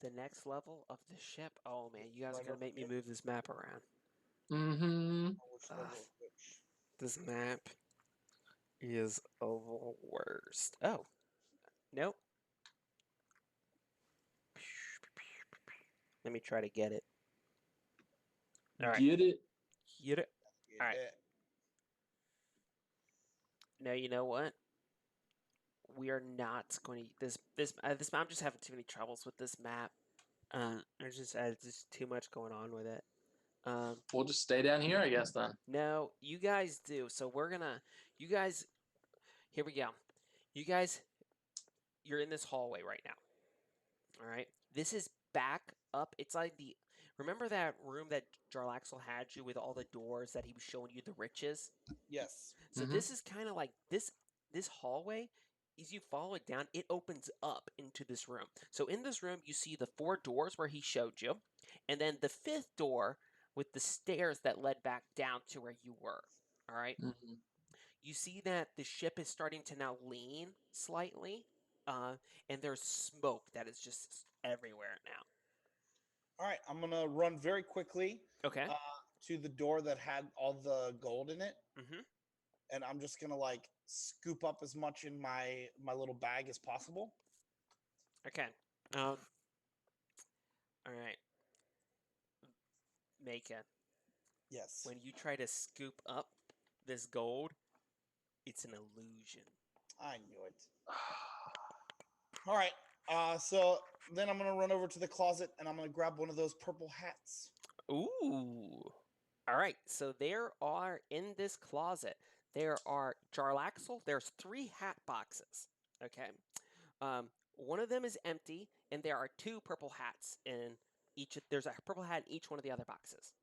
The next level of the ship. Oh man, you guys Right are gonna up make me here. move this map around. Mm-hmm. Which level of which? This map is the worst. Oh, nope. Let me try to get it. All right. Get it? Get it. All right. Yeah. No, you know what? We are not going to this. I'm just having too many troubles with this map. There's just too much going on with it. We'll just stay down here, I guess, then. No, you guys do. So you guys, here we go. You guys, you're in this hallway right now. All right. This is back up. It's like remember that room that Jarlaxle had you with all the doors that he was showing you the riches? Yes. So this is kind of like this hallway. As you follow it down, it opens up into this room. So in this room, you see the 4 doors where he showed you, and then the 5th door with the stairs that led back down to where you were. All right. Mm-hmm. You see that the ship is starting to now lean slightly, and there's smoke that is just everywhere now. All right, I'm gonna run very quickly Okay. to the door that had all the gold in it, Mm-hmm. and I'm just gonna like scoop up as much in my little bag as possible. Okay. All right. Macon, Yes. when you try to scoop up this gold, it's an illusion. I knew it. All right. So then I'm gonna run over to the closet and I'm gonna grab one of those purple hats. Ooh. All right. So there are in this closet. There are Jarlaxle. There's 3 hat boxes. Okay. One of them is empty, and there are 2 purple hats in each. There's a purple hat in each one of the other boxes.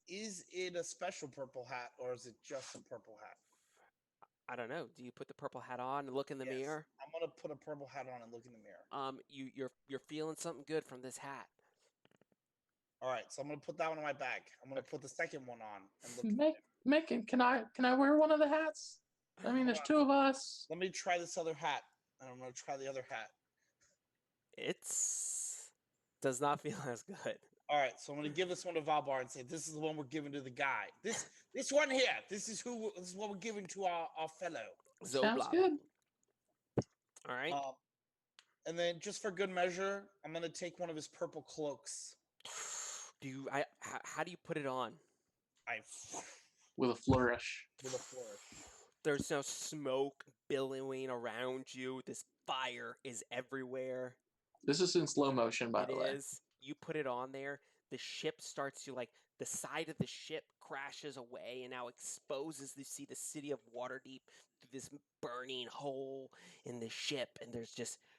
Is it a special purple hat or is it just a purple hat? I don't know. Do you put the purple hat on and look in the Yes. mirror? I'm gonna put a purple hat on and look in the mirror. You're feeling something good from this hat. All right, so I'm gonna put that one in my bag. I'm gonna put the second one on and look. Macon, can I wear one of the hats? I mean, there's 2 of us. Let me try this other hat, and I'm gonna try the other hat. It's does not feel as good. All right, so I'm gonna give this one to Valbar and say this is the one we're giving to the guy. This one here. This is what we're giving to our fellow. Sounds Zobla. good. All right. And then just for good measure, I'm gonna take one of his purple cloaks. How do you put it on? With a flourish. With a flourish. There's no smoke billowing around you. This fire is everywhere. This is in slow motion, by the way. It is. You put it on there. The ship starts to the side of the ship crashes away and now exposes. You see the city of Waterdeep through this burning hole in the ship, and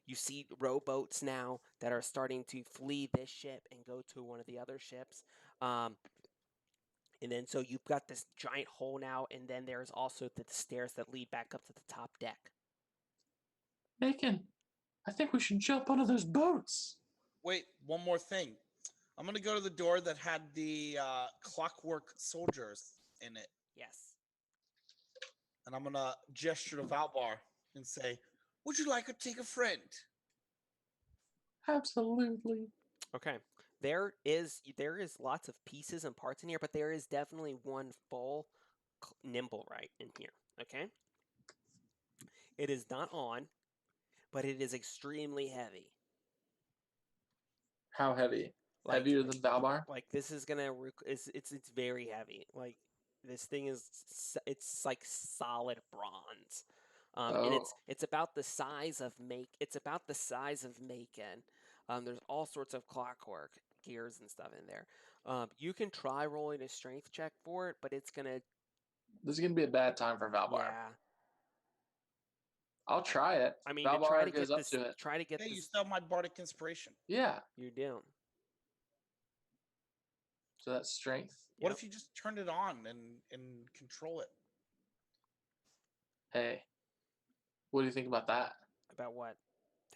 you see rowboats now that are starting to flee this ship and go to one of the other ships. And then so you've got this giant hole now, and then there's also the stairs that lead back up to the top deck. Macon, I think we should jump onto those boats. Wait, one more thing. I'm gonna go to the door that had the clockwork soldiers in it. Yes. And I'm gonna gesture to Valbar and say, "Would you like to take a friend?" Absolutely. Okay. There is lots of pieces and parts in here, but there is definitely one full nimble right in here. Okay. It is not on, but it is extremely heavy. How heavy? Like, Heavier than Valbar? like this is gonna it's very heavy. Like this thing is it's like solid bronze. And Oh, it's about the size of it's about the size of Macon. There's all sorts of clockwork gears and stuff in there. You can try rolling a strength check for it, but it's gonna this is gonna be a bad time for Valbar. yeah. I'll try it. I mean, to Valbar goes up to it. try to get Hey, you this. still have my bardic inspiration. Yeah. You do. So that's strength. What Yep. if you just turned it on and control it? Hey, what do you think about that? About what?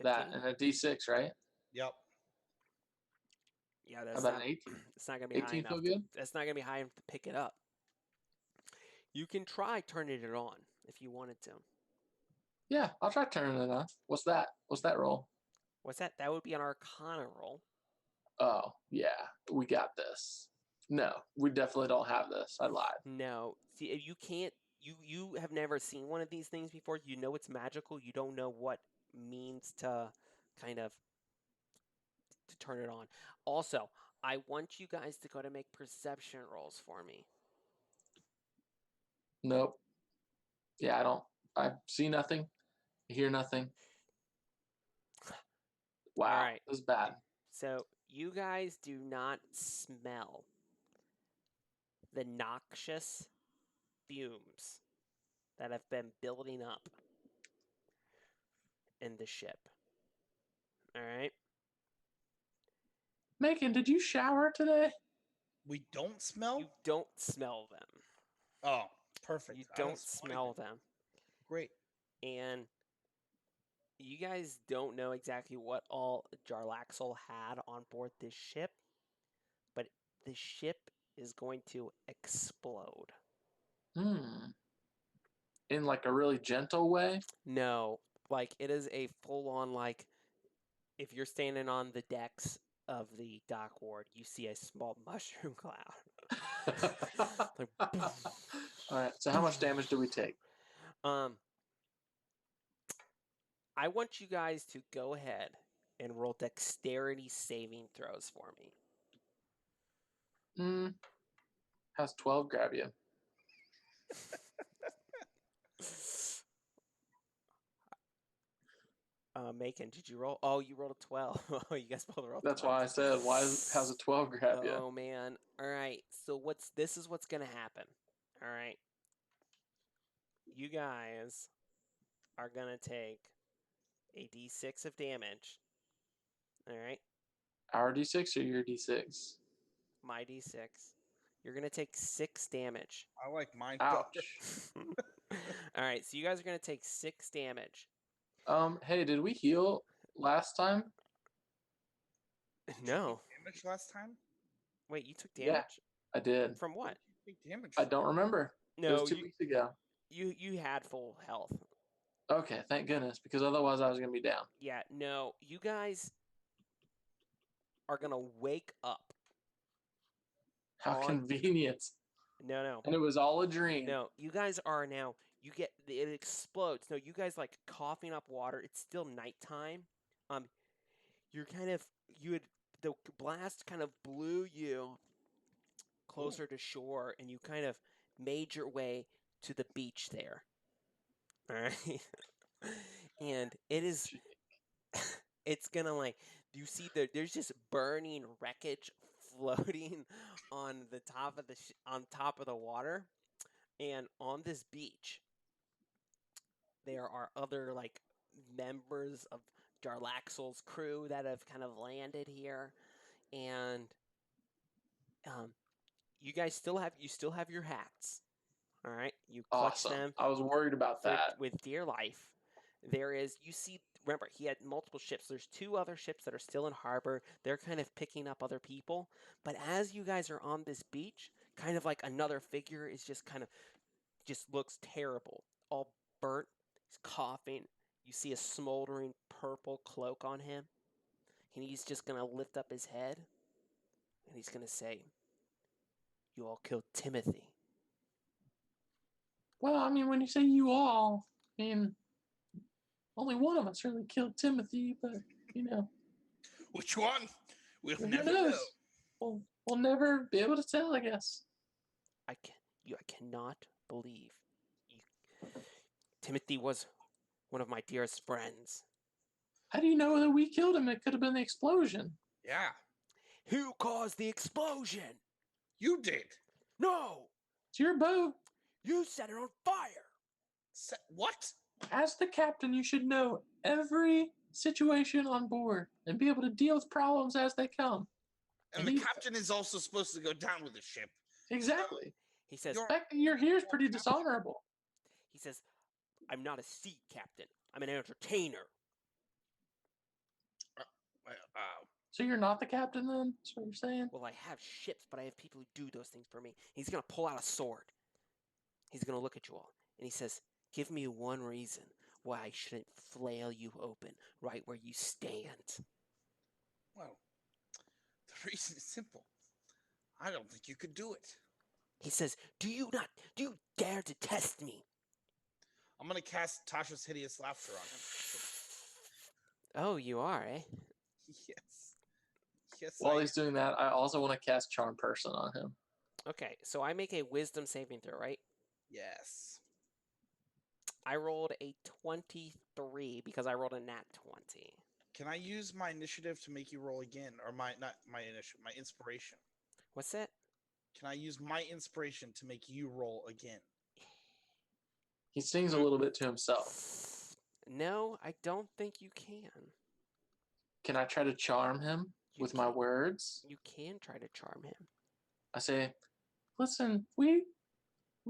That 15? and a D6, right? Yep. Yeah, How that's about not. an 18? It's not gonna be high 18 feel enough. good? That's not gonna be high enough to pick it up. You can try turning it on if you wanted to. Yeah, I'll try turning it on. What's that? What's that roll? What's that? That would be an Arcana roll. Oh, yeah, we got this. No, we definitely don't have this. I lied. No, see, if you can't. You have never seen one of these things before. You know it's magical. You don't know what means to kind of to turn it on. Also, I want you guys to go to make perception rolls for me. Nope. Yeah, I see nothing, hear nothing. Wow, All right. this is bad. So you guys do not smell the noxious fumes that have been building up in the ship. All right. Macon, did you shower today? We don't smell? You don't smell them. Oh, perfect. You I don't smell smell anything. them. Great. And you guys don't know exactly what all Jarlaxle had on board this ship, but the ship is going to explode. In like a really gentle way? No, like it is a full-on like if you're standing on the decks of the dock ward, you see a small mushroom cloud. Like, All right, so how much damage do we take? I want you guys to go ahead and roll dexterity saving throws for me. How's 12 grab you? Macon, did you roll? Oh, you rolled a 12. Oh, you guys both rolled That's 12. why I said, how's a 12 grab you? Oh man. All right. So this is what's going to happen. All right. You guys are going to take a d6 of damage. All right. Our D6 or your D6? My d6. You're going to take 6 damage. I like mine Ouch. All right. So you guys are going to take 6 damage. Hey, did we heal last time? No. Damage last time? Wait, you took Yeah. damage? I did. From what? Take damage. I don't remember. It No, was 2 weeks ago. you had full health. Okay, thank goodness, because otherwise I was going to be down. Yeah, no, you guys are gonna wake up. How convenient. No. And it was all a dream. No, you guys are now. It explodes. No, you guys like coughing up water. It's still nighttime. You're kind of the blast kind of blew you closer to shore, and you kind of made your way to the beach there. All right, and it is. It's gonna like you see there's just burning wreckage floating on the top of on top of the water, and on this beach there are other like members of Jarlaxle's crew that have kind of landed here, and you guys still have your hats. All right, you clutch Awesome. them. I was worried about that. With dear life. Remember, he had multiple ships. There's 2 other ships that are still in harbor. They're kind of picking up other people. But as you guys are on this beach, kind of like another figure is just looks terrible. All burnt. He's coughing. You see a smoldering purple cloak on him. And he's just going to lift up his head. And he's going to say, "You all killed Timothy." Well, I mean, when you say you all, I mean, only one of us really killed Timothy, but, Which one? We'll who never knows? know. we'll never be able to tell, I guess. I cannot believe you. Timothy was one of my dearest friends. How do you know that we killed him? It could have been the explosion. Yeah, Who caused the explosion? you did. No, It's your boat. you set it on fire. What? As the captain, you should know every situation on board and be able to deal with problems as they come. And the captain is also supposed to go down with the ship. Exactly. He says, The fact that you're here is pretty dishonorable. he says, I'm not a sea captain. I'm an entertainer. So you're not the captain then? That's what you're saying? Well, I have ships, but I have people who do those things for me. He's going to pull out a sword. He's going to look at you all. And he says, give me one reason why I shouldn't flail you open right where you stand. Well, the reason is simple. I don't think you could do it. He says, do you dare to test me? I'm going to cast Tasha's Hideous Laughter on him. Oh, you are, eh? Yes. Yes, While he's doing that, I also want to cast Charm Person on him. Okay, so I make a wisdom saving throw, right? Yes. I rolled a 23 because I rolled a nat 20. Can I use my initiative to make you roll again? Or not my initiative, my inspiration. What's that? Can I use my inspiration to make you roll again? He sings a little bit to himself. No, I don't think you can. Can I try to charm him with my words? You can try to charm him. I say, listen, we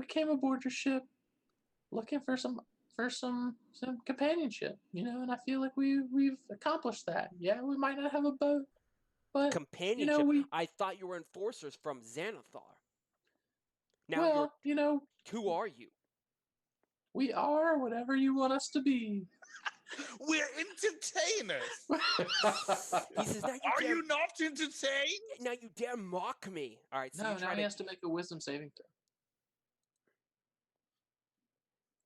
came aboard your ship looking for some companionship, and I feel like we've accomplished that. Yeah, we might not have a boat, but Companionship? I thought you were enforcers from Xanathar. Now who are you? We are whatever you want us to be. We're entertainers. He says, are you not entertained? Now you dare mock me. All right, so no, now he has to make a wisdom saving throw.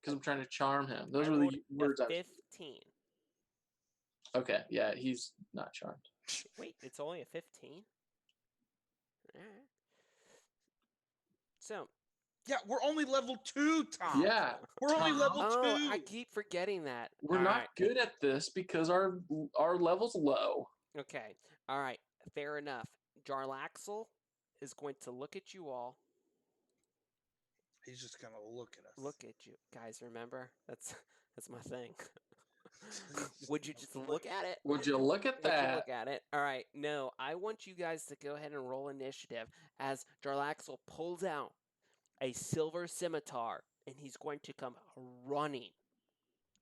Because I'm trying to charm him. Those were the words I was 15. Okay, yeah, he's not charmed. Wait, it's only a 15? All right. So. Yeah, we're only level 2, Tom. Yeah. We're only level 2. I keep forgetting that. We're not good at this because our level's low. Okay. All right. Fair enough. Jarlaxle is going to look at you all. He's just going to look at us. Look at you. Guys, remember? That's my thing. Would you just look at it? Would you look at that? Would you look at it? All right. No, I want you guys to go ahead and roll initiative as Jarlaxle pulls out a silver scimitar, and he's going to come running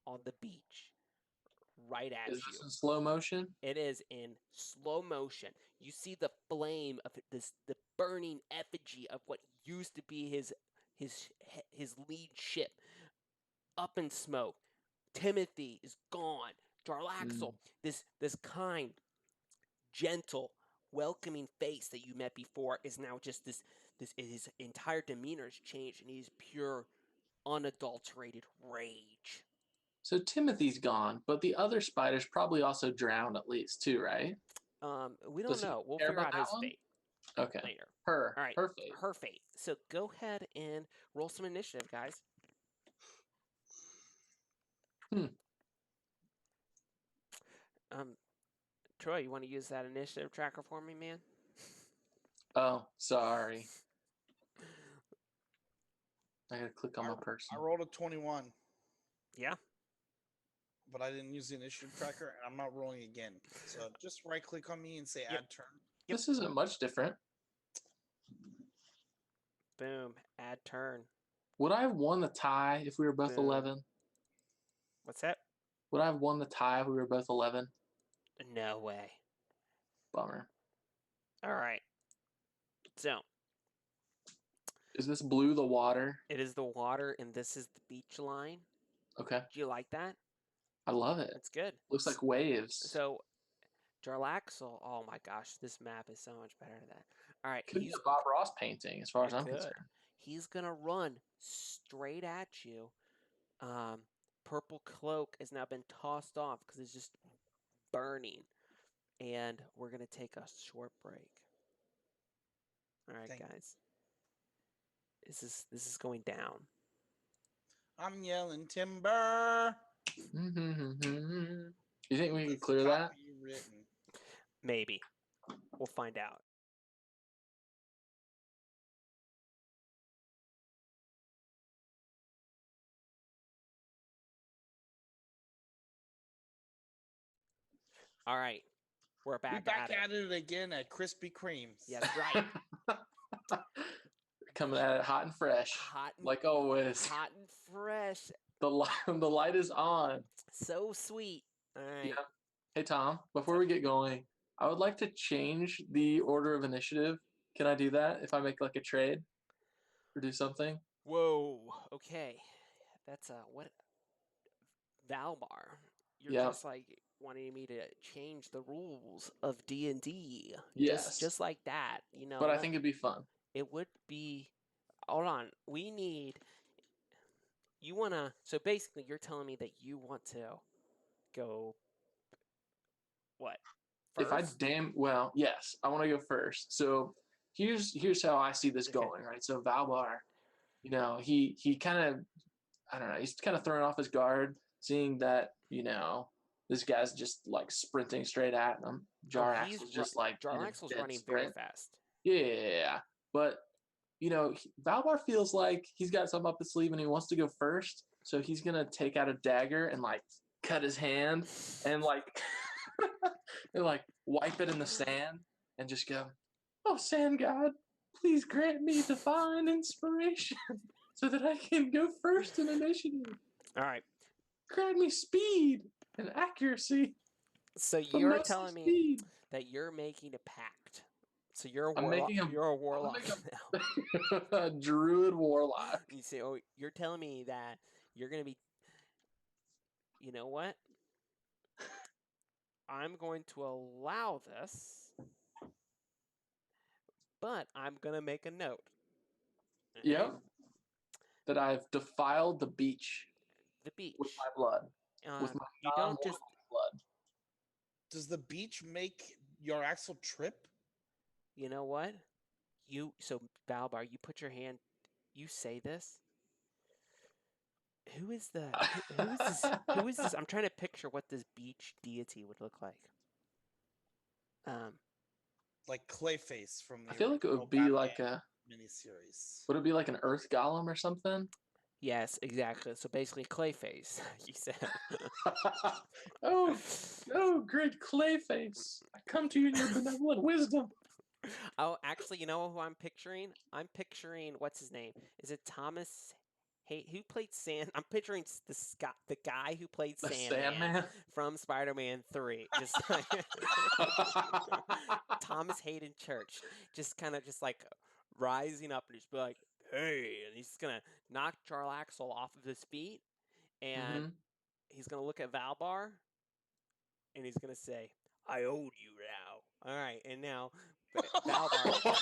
on the beach right at you. Is this in slow motion? It is in slow motion. You see the flame of the burning effigy of what used to be his lead ship up in smoke. Timothy is gone. Jarlaxle, this kind, gentle, welcoming face that you met before is now just this his entire demeanor has changed, and he's pure, unadulterated rage. So Timothy's gone, but the other spider's probably also drowned at least too, right? We don't know. We'll figure out his fate. Okay. Later. All right. Her fate. Her fate. So go ahead and roll some initiative, guys. Troy, you want to use that initiative tracker for me, man? Oh, sorry. I gotta click on my person. I rolled a 21. Yeah. But I didn't use the initiative tracker, and I'm not rolling again. So just right-click on me and say Add Turn. Yep. This isn't much different. Boom. Add turn. Would I have won the tie if we were both 11? What's that? Would I have won the tie if we were both 11? No way. Bummer. All right. So. Is this blue the water? It is the water, and this is the beach line. Okay. Do you like that? I love it. It's good. Looks like waves. So, Jarlaxle, oh my gosh, this map is so much better than that. All right. Could be a Bob Ross painting, as far as I'm concerned. He's going to run straight at you. Purple cloak has now been tossed off because it's just burning. And we're going to take a short break. All right, Thank you. guys. This is going down. I'm yelling timber. You think we can That's clear that? copywritten. Maybe. We'll find out. All right. We're back, at it again at Krispy Kreme's. Yeah, that's right. Coming at it hot and fresh, Hot and, like always. hot and fresh. The light is on. So sweet. All right. Yeah. Hey Tom, before we get going, I would like to change the order of initiative. Can I do that if I make like a trade or do something? Whoa. Okay. That's what Valmar. You're Yeah. just like wanting me to change the rules of D&D. Yes. Just like that, you know. But I think it'd be fun. It would be. Hold on. We need. You wanna. So basically, you're telling me that you want to go. What? If I First? yes, I want to go first. So here's how I see this Okay. going, right? So Valbar, he kind of, I don't know, he's kind of throwing off his guard, seeing that this guy's just like sprinting straight at him. Jaraxel's just like Jaraxel's dead running very sprint. fast. Yeah, but Valbar feels like he's got something up his sleeve and he wants to go first, so he's gonna take out a dagger and like cut his hand and like and like wipe it in the sand and just go, "Oh, sand god, please grant me divine inspiration so that I can go first in initiative. All right. Grant me speed and accuracy." So but you're mostly telling me speed. that you're making a pact. So you're a I'm warlock. making a- You're a warlock now. a druid warlock. You say, oh, you're telling me that you're gonna be. You know what? I'm going to allow this, but I'm gonna make a note. Yep. That I've defiled the beach The beach. with my blood. With my You don't just. blood. Does the beach make your axle trip? You know what? So Balbar, you put your hand. You say this. Who is this? Who is this? I'm trying to picture what this beach deity would look like. Like Clayface from the I feel like it original would be Batman like a. miniseries. Would it be like an earth golem or something? Yes, exactly. So basically, Clayface. You said. oh, great Clayface! I come to you in your benevolent wisdom. Oh, actually, you know who I'm picturing? I'm picturing what's his name? Is it Thomas? Hey, who played Sand? I'm picturing the guy who played The Sandman from Spider-Man 3. Just like Thomas Hayden Church, just kind of just like rising up and just be like, "Hey!" And he's gonna knock Jarlaxle off of his feet, and he's gonna look at Valbar, and he's gonna say, "I owed you now." All right, and now Valbar.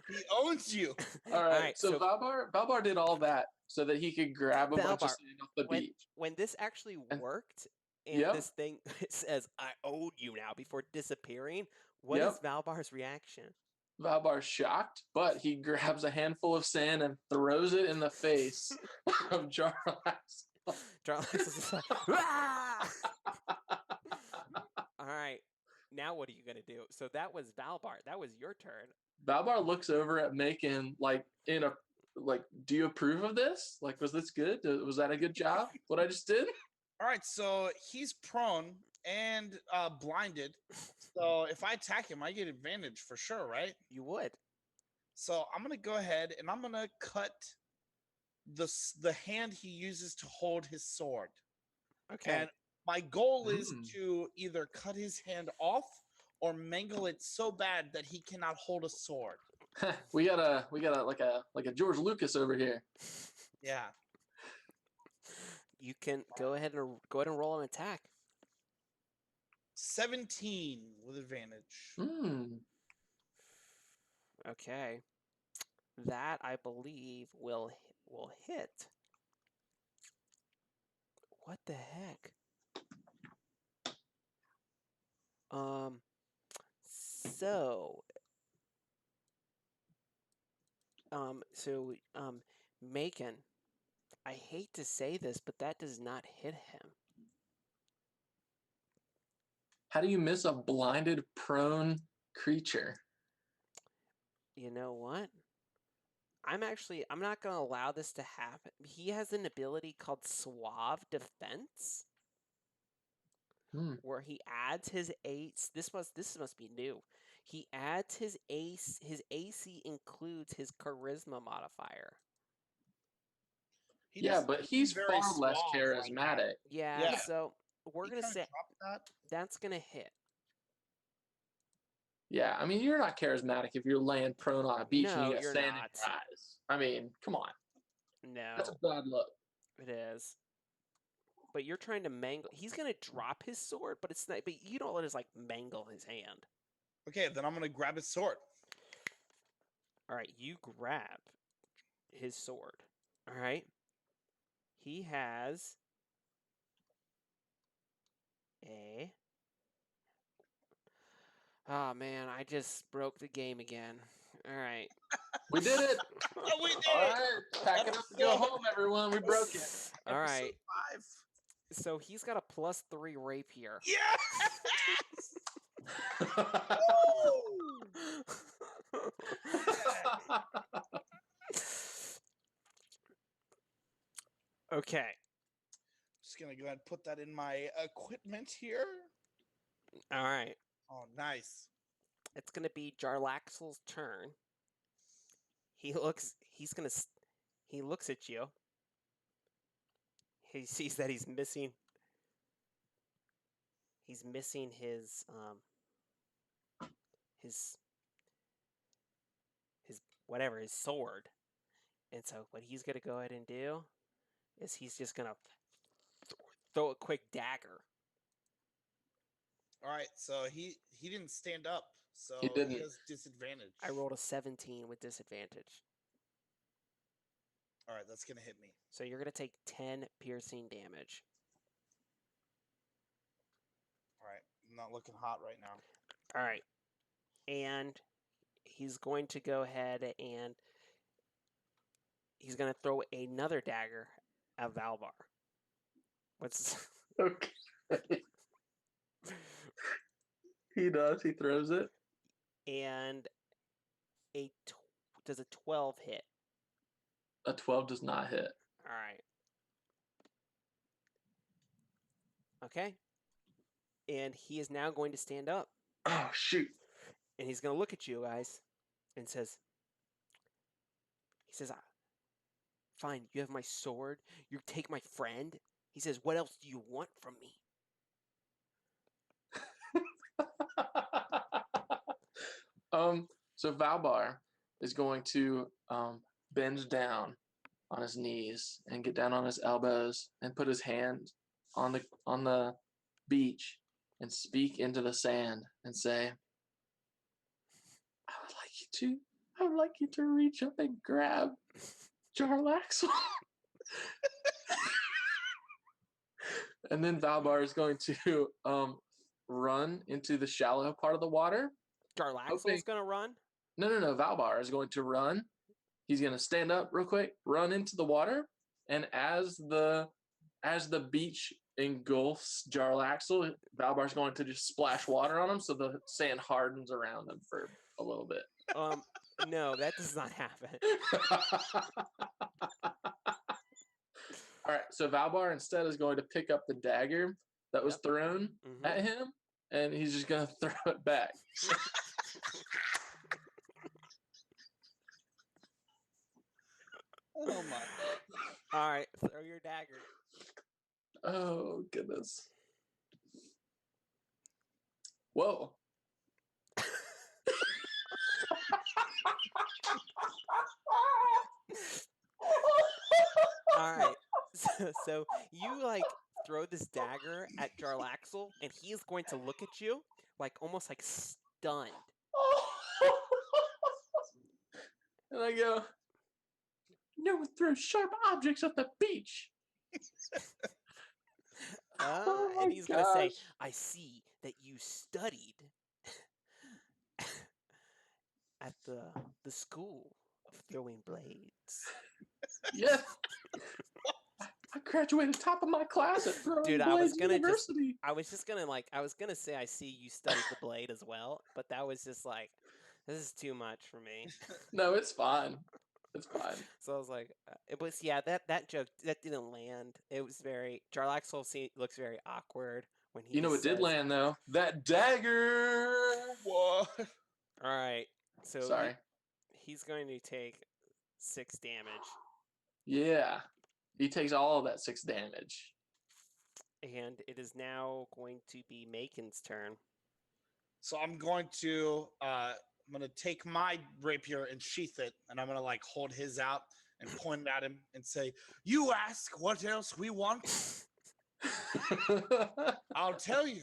He owns you. All right. So Valbar did all that so that he could grab a bunch of sand off the beach. When this actually worked, and this thing says, "I owed you now," before disappearing, what is Valbar's reaction? Valbar's shocked, but he grabs a handful of sand and throws it in the face of Jarlax. Jarlax is just like, "Ah!" All right, now what are you gonna do? So that was Valbar. That was your turn. Valbar looks over at Macon do you approve of this? Like, was this good? Was that a good job? What I just did? All right, so he's prone and blinded. So if I attack him, I get advantage for sure, right? You would. So I'm gonna go ahead and I'm gonna cut the hand he uses to hold his sword. Okay. And my goal is to either cut his hand off or mangle it so bad that he cannot hold a sword. we got a like a George Lucas over here. Yeah. You can go ahead and roll an attack. 17 with advantage. Okay. That I believe will hit. What the heck? So, so, Macon, I hate to say this, but that does not hit him. How do you miss a blinded, prone creature? You know what? I'm not going to allow this to happen. He has an ability called Suave Defense, where he adds his ace. This must be new. He adds his ace. His AC includes his charisma modifier. Yeah, but he's very far less suave like that. charismatic. Yeah, Yeah. so we're He gonna kinda say dropped that. that's gonna hit. Yeah, I mean, you're not charismatic if you're laying prone on a beach and No, you got you're sand in not. your eyes. I mean, come on. That's a No, bad look. it is. But you're trying to mangle. He's gonna drop his sword, but it's not. But you don't let us like mangle his hand. Okay, then I'm gonna grab his sword. All right, you grab his sword. All right. He has a. Oh man, I just broke the game again. All right. We did it. We did All it! right, pack it up and go Episode- home, everyone. We broke it. All right. Episode 5. So he's got a +3 rapier. Yes! Okay. Just gonna go ahead and put that in my equipment here. All right. Oh, nice. It's gonna be Jarlaxle's turn. He looks at you. He sees that he's missing his whatever, his sword. And so what he's gonna go ahead and do is he's just gonna throw a quick dagger. All right, so he didn't stand up, so He didn't. has disadvantage. I rolled a 17 with disadvantage. All right, that's gonna hit me. So you're gonna take 10 piercing damage. All right, I'm not looking hot right now. All right. And he's going to go ahead and he's going to throw another dagger at Valbar. What's Okay. He does. He throws it. and does a 12 hit? A 12 does not hit. All right. Okay. And he is now going to stand up. Oh, shoot. And he's going to look at you guys and he says, fine, you have my sword. You take my friend. He says, what else do you want from me? So Valbar is going to bend down on his knees and get down on his elbows and put his hand on the beach and speak into the sand and say, I would like you to reach up and grab Jarlaxle. And then Valbar is going to run into the shallow part of the water. Jarlaxle's going to run? No. Valbar is going to run. He's going to stand up real quick, run into the water, and as the beach engulfs Jarlaxle, Valbar's going to just splash water on him so the sand hardens around him for a little bit. No, that does not happen. All right, so Valbar instead is going to pick up the dagger that was thrown at him, and he's just going to throw it back. Oh my. All right, throw your dagger. Oh, goodness. Whoa. All right, so you like throw this dagger at Jarlaxle, and he is going to look at you like almost like stunned. And I go, no one throws sharp objects at the beach. And he's going to say, I see that you studied the school of throwing blades. Yes. I graduated top of my class at Throwing Dude, I was Blades gonna University. I was just gonna I was gonna say I see you studied the blade as well, but that was just like, this is too much for me. No, it's fine. It's fine. So I was like, it was that joke that didn't land. It was very Jarlaxle looks very awkward when he. You know what did says, land though? That dagger. What? All right, so Sorry. he's going to take 6 damage, Yeah. He takes all of that 6 damage. and it is now going to be Makin's turn. So I'm going to take my rapier and sheath it, and I'm gonna like hold his out and point at him and say, "You ask what else we want? I'll tell you."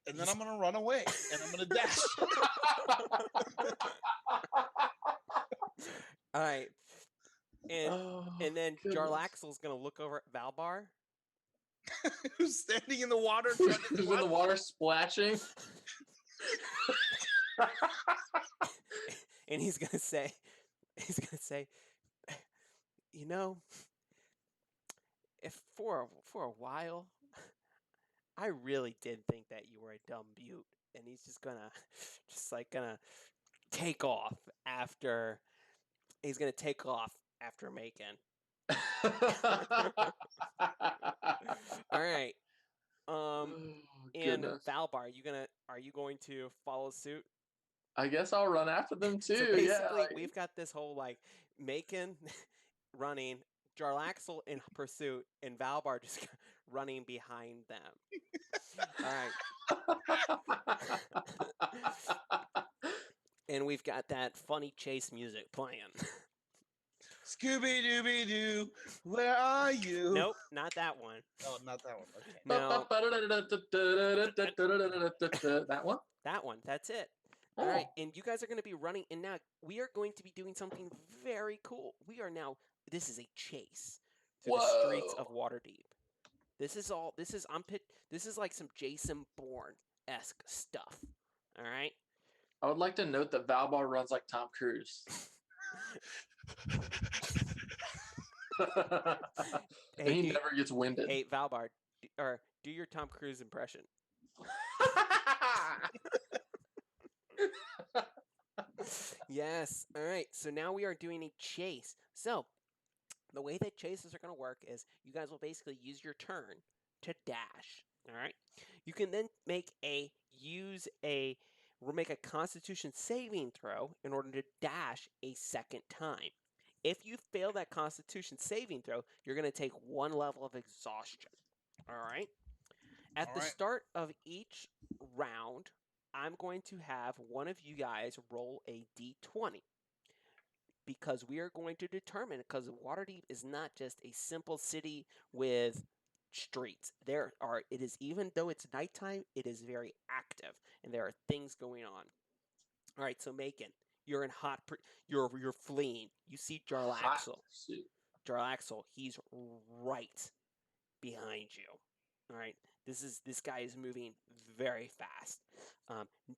And then I'm gonna run away, and I'm gonna dash. All right, and Oh, then goodness. Jarlaxle's gonna look over at Valbar. Who's standing in the water? Trying to Who's in the water splashing? And he's gonna say, you know, if for a while, I really did think that you were a dumb butte, and he's just gonna take off after. He's gonna take off after Macon. All right. Oh, And goodness. Valbar, are you going to follow suit? I guess I'll run after them too. So Yeah. basically, Like, we've got this whole like Macon running, Jarlaxle in pursuit, and Valbar just running behind them. All right. And we've got that funny chase music playing. Scooby Dooby Doo, where are you? Nope, not that one. Oh, not that one. Okay. No, that one? that one. That's it. Oh. All right, and you guys are going to be running, and now we are going to be doing something very cool. This is a chase through the streets of Waterdeep. This is like some Jason Bourne-esque stuff. All right. I would like to note that Valbar runs like Tom Cruise. And he never gets winded. Hey, Valbar, do your Tom Cruise impression. Yes. All right. So now we are doing a chase. So the way that chases are going to work is you guys will basically use your turn to dash. All right. You can then make a Constitution saving throw in order to dash a second time. If you fail that Constitution saving throw, you're going to take 1 level of exhaustion. All right. At the start of each round, I'm going to have one of you guys roll a d20 because we are going to determine, because Waterdeep is not just a simple city with streets. It is, even though it's nighttime, it is very active and there are things going on. All right, so Macon, you're in you're fleeing. You see Jarlaxle. Jarlaxle, he's right behind you. All right, this guy is moving very fast.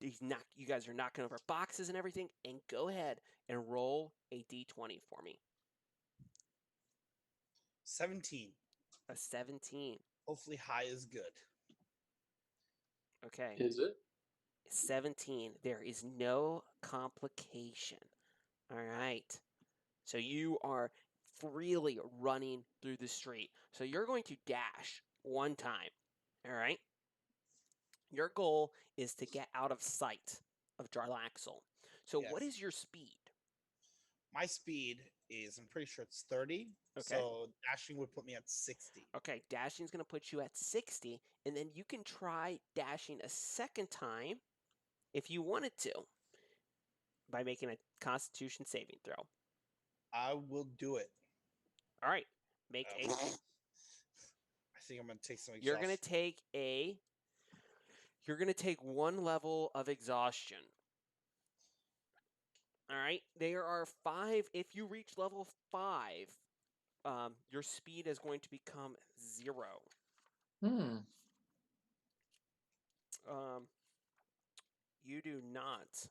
You guys are knocking over boxes and everything. And go ahead and roll a d20 for me. 17. A 17. Hopefully, high is good. Okay. Is it? 17. There is no complication. All right. So you are freely running through the street. So you're going to dash 1 time. All right. Your goal is to get out of sight of Jarlaxle. So what is your speed? My speed is, I'm pretty sure it's 30. Okay. So dashing would put me at 60. Okay, dashing is going to put you at 60, and then you can try dashing a second time if you wanted to by making a Constitution saving throw. I will do it. All right, I think I'm going to take some exhaustion. You're going to take 1 level of exhaustion. All right, there are 5. If you reach level 5, your speed is going to become 0. You do not.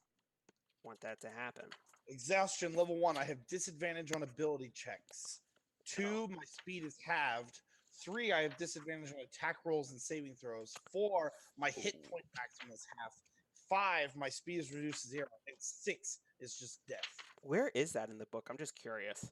want that to happen. Exhaustion level 1. I have disadvantage on ability checks. 2, my speed is halved. 3, I have disadvantage on attack rolls and saving throws. 4, my hit point maximum is half. 5, my speed is reduced to 0. And 6 is just death. Where is that in the book? I'm just curious.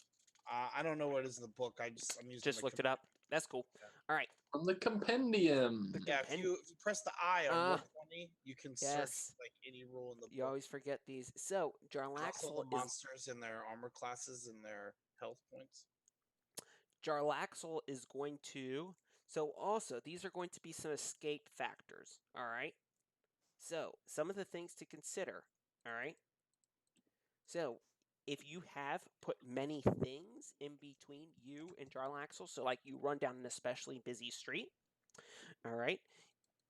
I don't know what it is in the book. I'm using Just my looked it up. That's cool. Yeah. All right. From the compendium. Yeah, if you press the I on Ah, 120, you can search Yes. like any rule in the You book. always forget these. So Plus all Jarlaxle the is monsters and their armor classes and their health points. Jarlaxle is going to. So also these are going to be some escape factors. All right. So some of the things to consider. All right. So if you have put many things in between you and Jarlaxle, so like you run down an especially busy street, all right,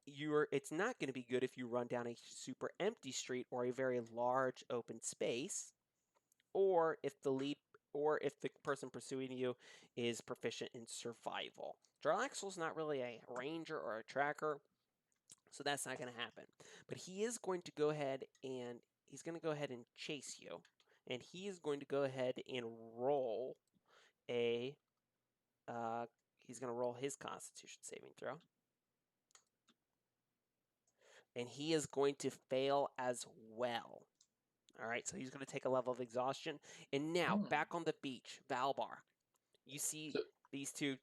it's not going to be good if you run down a super empty street or a very large open space, or if the person pursuing you is proficient in survival. Jarlaxle's not really a ranger or a tracker, so that's not going to happen. But he is going to go ahead and chase you, and he is going to go ahead and roll a. He's going to roll his Constitution saving throw, and he is going to fail as well. All right, so he's going to take a level of exhaustion. And now back on the beach, Valbar, you see these two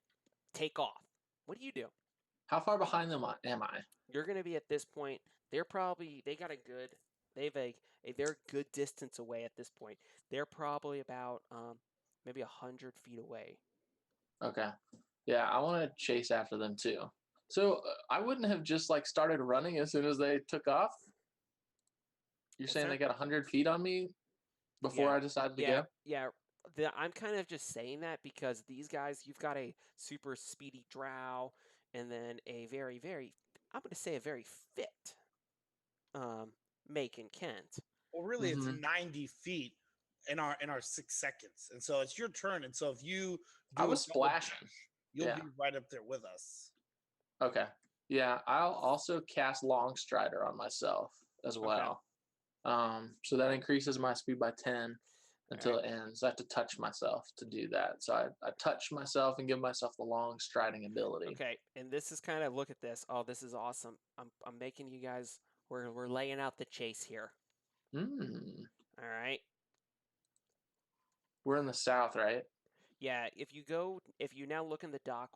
take off. What do you do? How far behind them am I? You're going to be at this point. They got a good. They're a good distance away at this point. They're probably about maybe 100 feet away. Okay. Yeah, I want to chase after them too. So I wouldn't have just like started running as soon as they took off. You're saying they got 100 feet on me before I decided to go? Yeah. I'm kind of just saying that because these guys, you've got a super speedy drow, and then a very, very, I'm going to say a very fit Macon Kent. Well, really, it's 90 feet in our 6 seconds, and so it's your turn. And so if you I was splashing, you'll be right up there with us. Okay. Yeah, I'll also cast Long Strider on myself as well. So that increases my speed by 10 until it ends. I have to touch myself to do that. So I touch myself and give myself the long striding ability. Okay, and this is kind of, look at this. Oh, this is awesome. I'm making you guys, we're laying out the chase here. All right. We're in the south, right? Yeah, if you now look in the dock.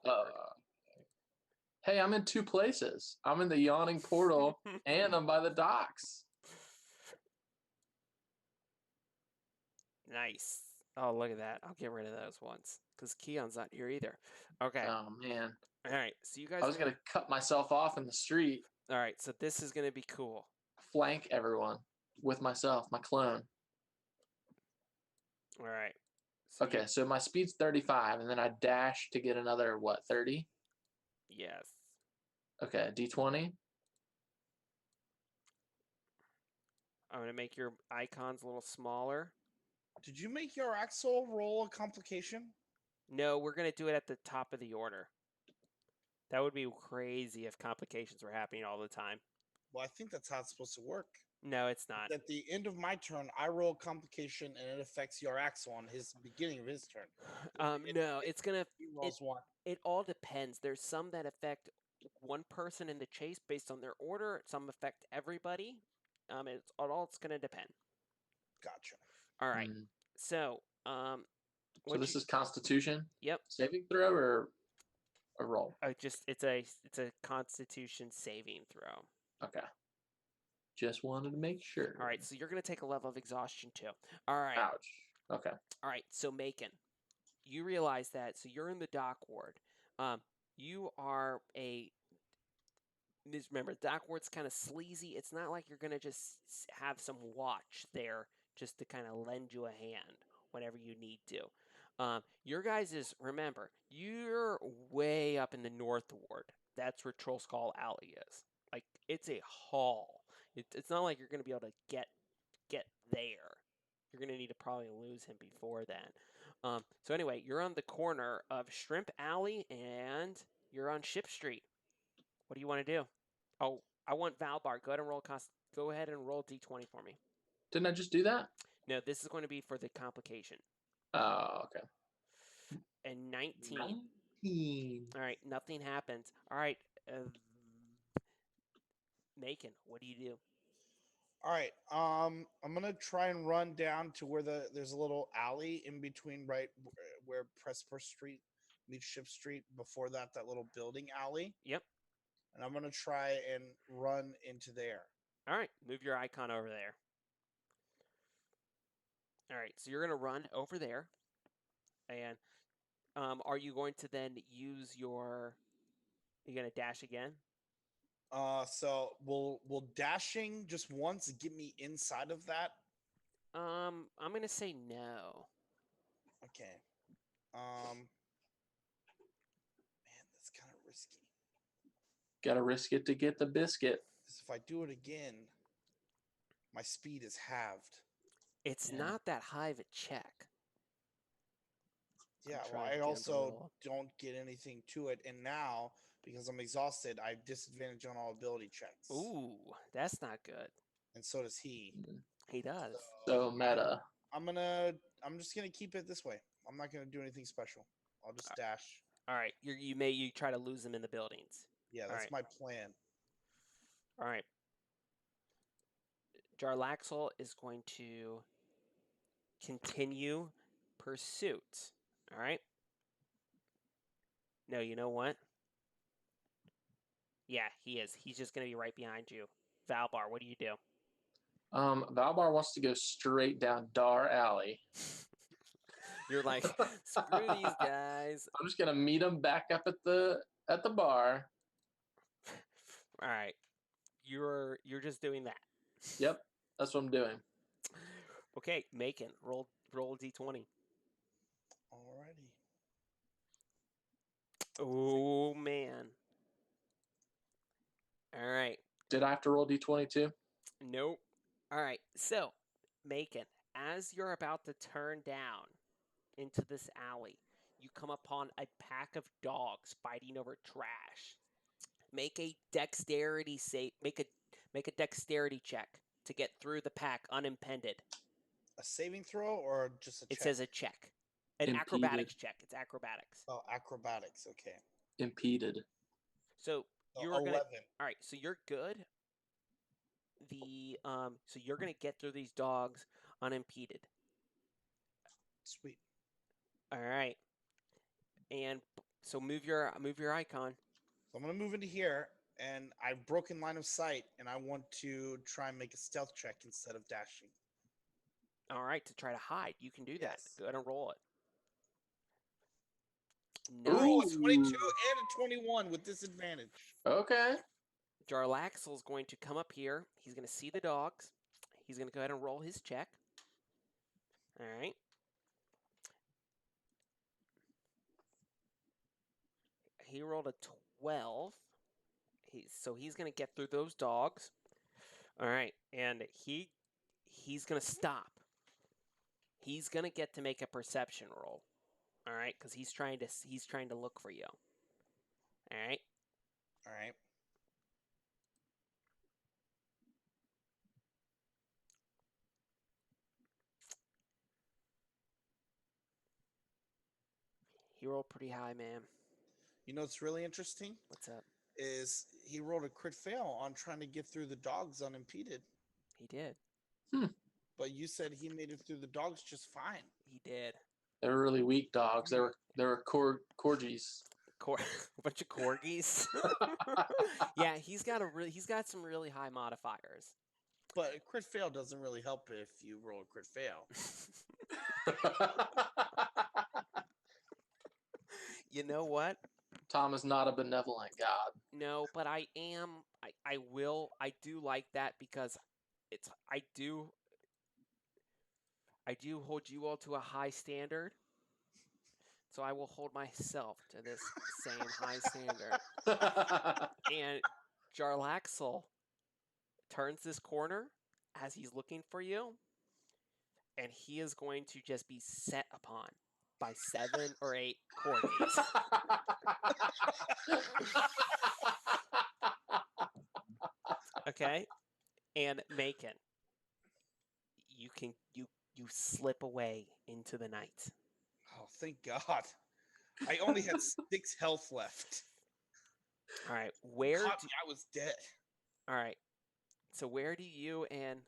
Hey, I'm in 2 places. I'm in the yawning portal and I'm by the docks. Nice. Oh, look at that. I'll get rid of those ones because Keon's not here either. Okay. Oh, man. All right. So you guys. I was going to cut myself off in the street. All right. So this is going to be cool. Flank everyone with myself, my clone. All right. So okay, so my speed's 35, and then I dash to get another, 30? Yes. Okay, D20. I'm going to make your icons a little smaller. Did you make your Axel roll a complication? No, we're going to do it at the top of the order. That would be crazy if complications were happening all the time. Well, I think that's how it's supposed to work. No, it's not. At the end of my turn, I roll a complication, and it affects your Axel on his beginning of his turn. No, it's going to... He rolls 1. It all depends. There's some that affect one person in the chase based on their order. Some affect everybody. It's going to depend. Gotcha. All right. So, so this is Constitution? Yep. Saving throw or a roll? It's a Constitution saving throw. Okay. Just wanted to make sure. All right. So you're going to take a level of exhaustion too. All right. Ouch. Okay. All right. So Macon, you realize that. So you're in the dock ward. You are a... Remember, dock ward's kind of sleazy. It's not like you're going to just have some watch there just to kind of lend you a hand whenever you need to. Your guys is, remember, you're way up in the north ward. That's where Troll Skull Alley is. Like, it's a haul. It's not like you're going to be able to get there. You're going to need to probably lose him before then. So anyway, you're on the corner of Shrimp Alley and you're on Ship Street. What do you want to do? Oh, I want Valbar. Go ahead and roll D20 for me. Didn't I just do that? No, this is going to be for the complication. Oh, okay. And 19. 19. All right, nothing happens. All right, Macon, what do you do? All right. I'm gonna try and run down to where there's a little alley in between, right where Pressburg Street meets Ship Street. Before that, that little building alley, Yep. and I'm gonna try and run into there. All right, move your icon over there. All right, so you're going to run over there. And are you going to then use your... Are you going to dash again? So will dashing just once get me inside of that? I'm going to say no. Okay. Man, that's kind of risky. Gotta risk it to get the biscuit. Because if I do it again, my speed is halved. It's Yeah. not that high of a check. Yeah, I'm well, trying I to get a also little... don't get anything to it, and now because I'm exhausted, I have disadvantage on all ability checks. Ooh, that's not good. And so does he. He does. So meta. I'm just gonna keep it this way. I'm not gonna do anything special. I'll just dash. All right, you try to lose him in the buildings. Yeah, All that's right. my plan. All right. Jarlaxle is going to continue pursuit. All right. No, you know what? Yeah, he is. He's just going to be right behind you. Valbar, what do you do? Valbar wants to go straight down Dar Alley. You're like, screw these guys. I'm just gonna meet him back up at the bar. All right. You're just doing that. Yep, that's what I'm doing. Okay, Macon, roll d20. Alrighty. Oh man. All right. Did I have to roll d20 too? Nope. All right. So, Macon, as you're about to turn down into this alley, you come upon a pack of dogs fighting over trash. Make a dexterity make a dexterity check to get through the pack unimpeded. A saving throw or just a check? It says a check. An Impeded. acrobatics check. It's acrobatics. Oh, acrobatics. Okay. Impeded. So you're 11. gonna... All right, so you're good. So you're gonna get through these dogs unimpeded. Sweet. All right. And so move your icon. So I'm gonna move into here, and I've broken line of sight, and I want to try and make a stealth check instead of dashing. All right, to try to hide. You can do that. Yes. Go ahead and roll it. Oh, Nice. a 22 and a 21 with disadvantage. Okay. Jarlaxle is going to come up here. He's going to see the dogs. He's going to go ahead and roll his check. All right. He rolled a 12. So he's going to get through those dogs. All right, and he's going to stop. He's going to get to make a perception roll. All right, because he's trying to look for you. All right. All right. He rolled pretty high, man. You know what's really interesting? What's up? Is he rolled a crit fail on trying to get through the dogs unimpeded. He did. But you said he made it through the dogs just fine. He did. They were really weak dogs. They were corgis. A bunch of corgis. Yeah, he's got some really high modifiers. But a crit fail doesn't really help if you roll a crit fail. You know what? Tom is not a benevolent god. No, but I do like that because I do hold you all to a high standard. So I will hold myself to this same high standard. And Jarlaxle turns this corner as he's looking for you, and he is going to just be set upon by 7 or 8 corgis. Okay? And Macon, you slip away into the night. Oh, thank God. I only had 6 health left. All right, Caught me, I was dead. all right. So where do you and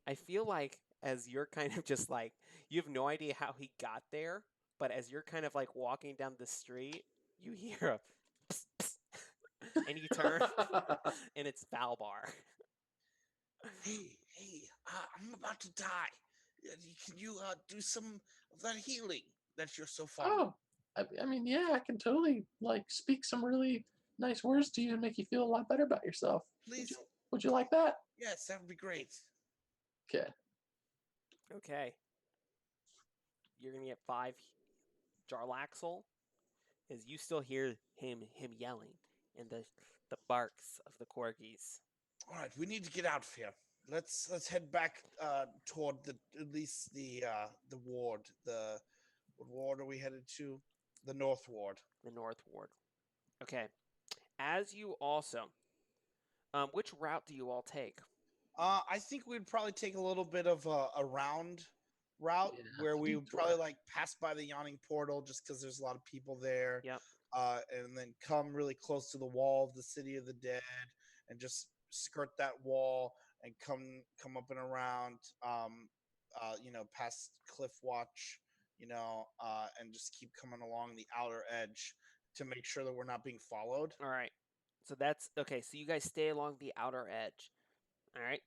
I feel like as you're kind of just like you have no idea how he got there, but as you're kind of like walking down the street, you hear a psst, psst, and you turn and it's Valbar. Hey, I'm about to die. Can you do some of that healing that you're so fond of? Oh, I mean, yeah, I can totally like speak some really nice words to you and make you feel a lot better about yourself. Please? Would you like that? Yes, that would be great. Okay. Okay. You're gonna get 5 Jarlaxle, as you still hear him yelling and the barks of the corgis. All right, we need to get out of here. Let's head back toward at least the ward. What ward are we headed to? The North Ward. The North Ward. Okay. As you also, which route do you all take? I think we'd probably take a little bit of a round route where we would probably like pass by the yawning portal just because there's a lot of people there. Yep. And then come really close to the wall of the City of the Dead and just skirt that wall and come up and around, past Cliff Watch, and just keep coming along the outer edge to make sure that we're not being followed. All right. So that's okay. So you guys stay along the outer edge. All right.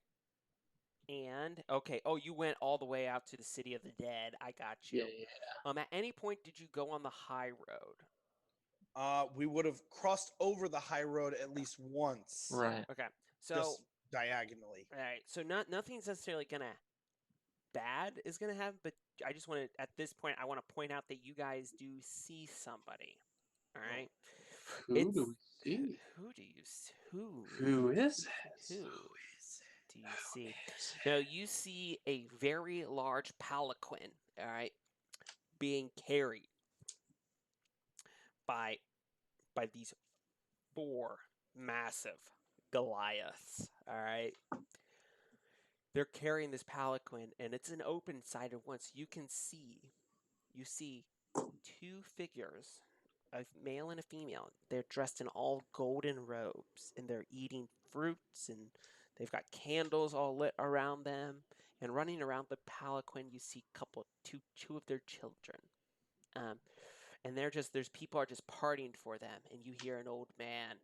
And okay. Oh, you went all the way out to the City of the Dead. I got you. Yeah. At any point did you go on the high road? We would have crossed over the high road at least once. Right. Okay. So just diagonally. all right. So nothing's necessarily gonna bad is gonna happen, but I just want to at this point I want to point out that you guys do see somebody. All right. Who do we see? Who do you see? Who is it? Who do you see? No, you see a very large palanquin, all right, being carried by these 4 massive Goliaths, all right? They're carrying this palanquin, and it's an open-sided one, so you see 2 figures, a male and a female. They're dressed in all golden robes, and they're eating fruits, and they've got candles all lit around them. And running around the palanquin, you see two of their children. And there's people are just partying for them, and you hear an old man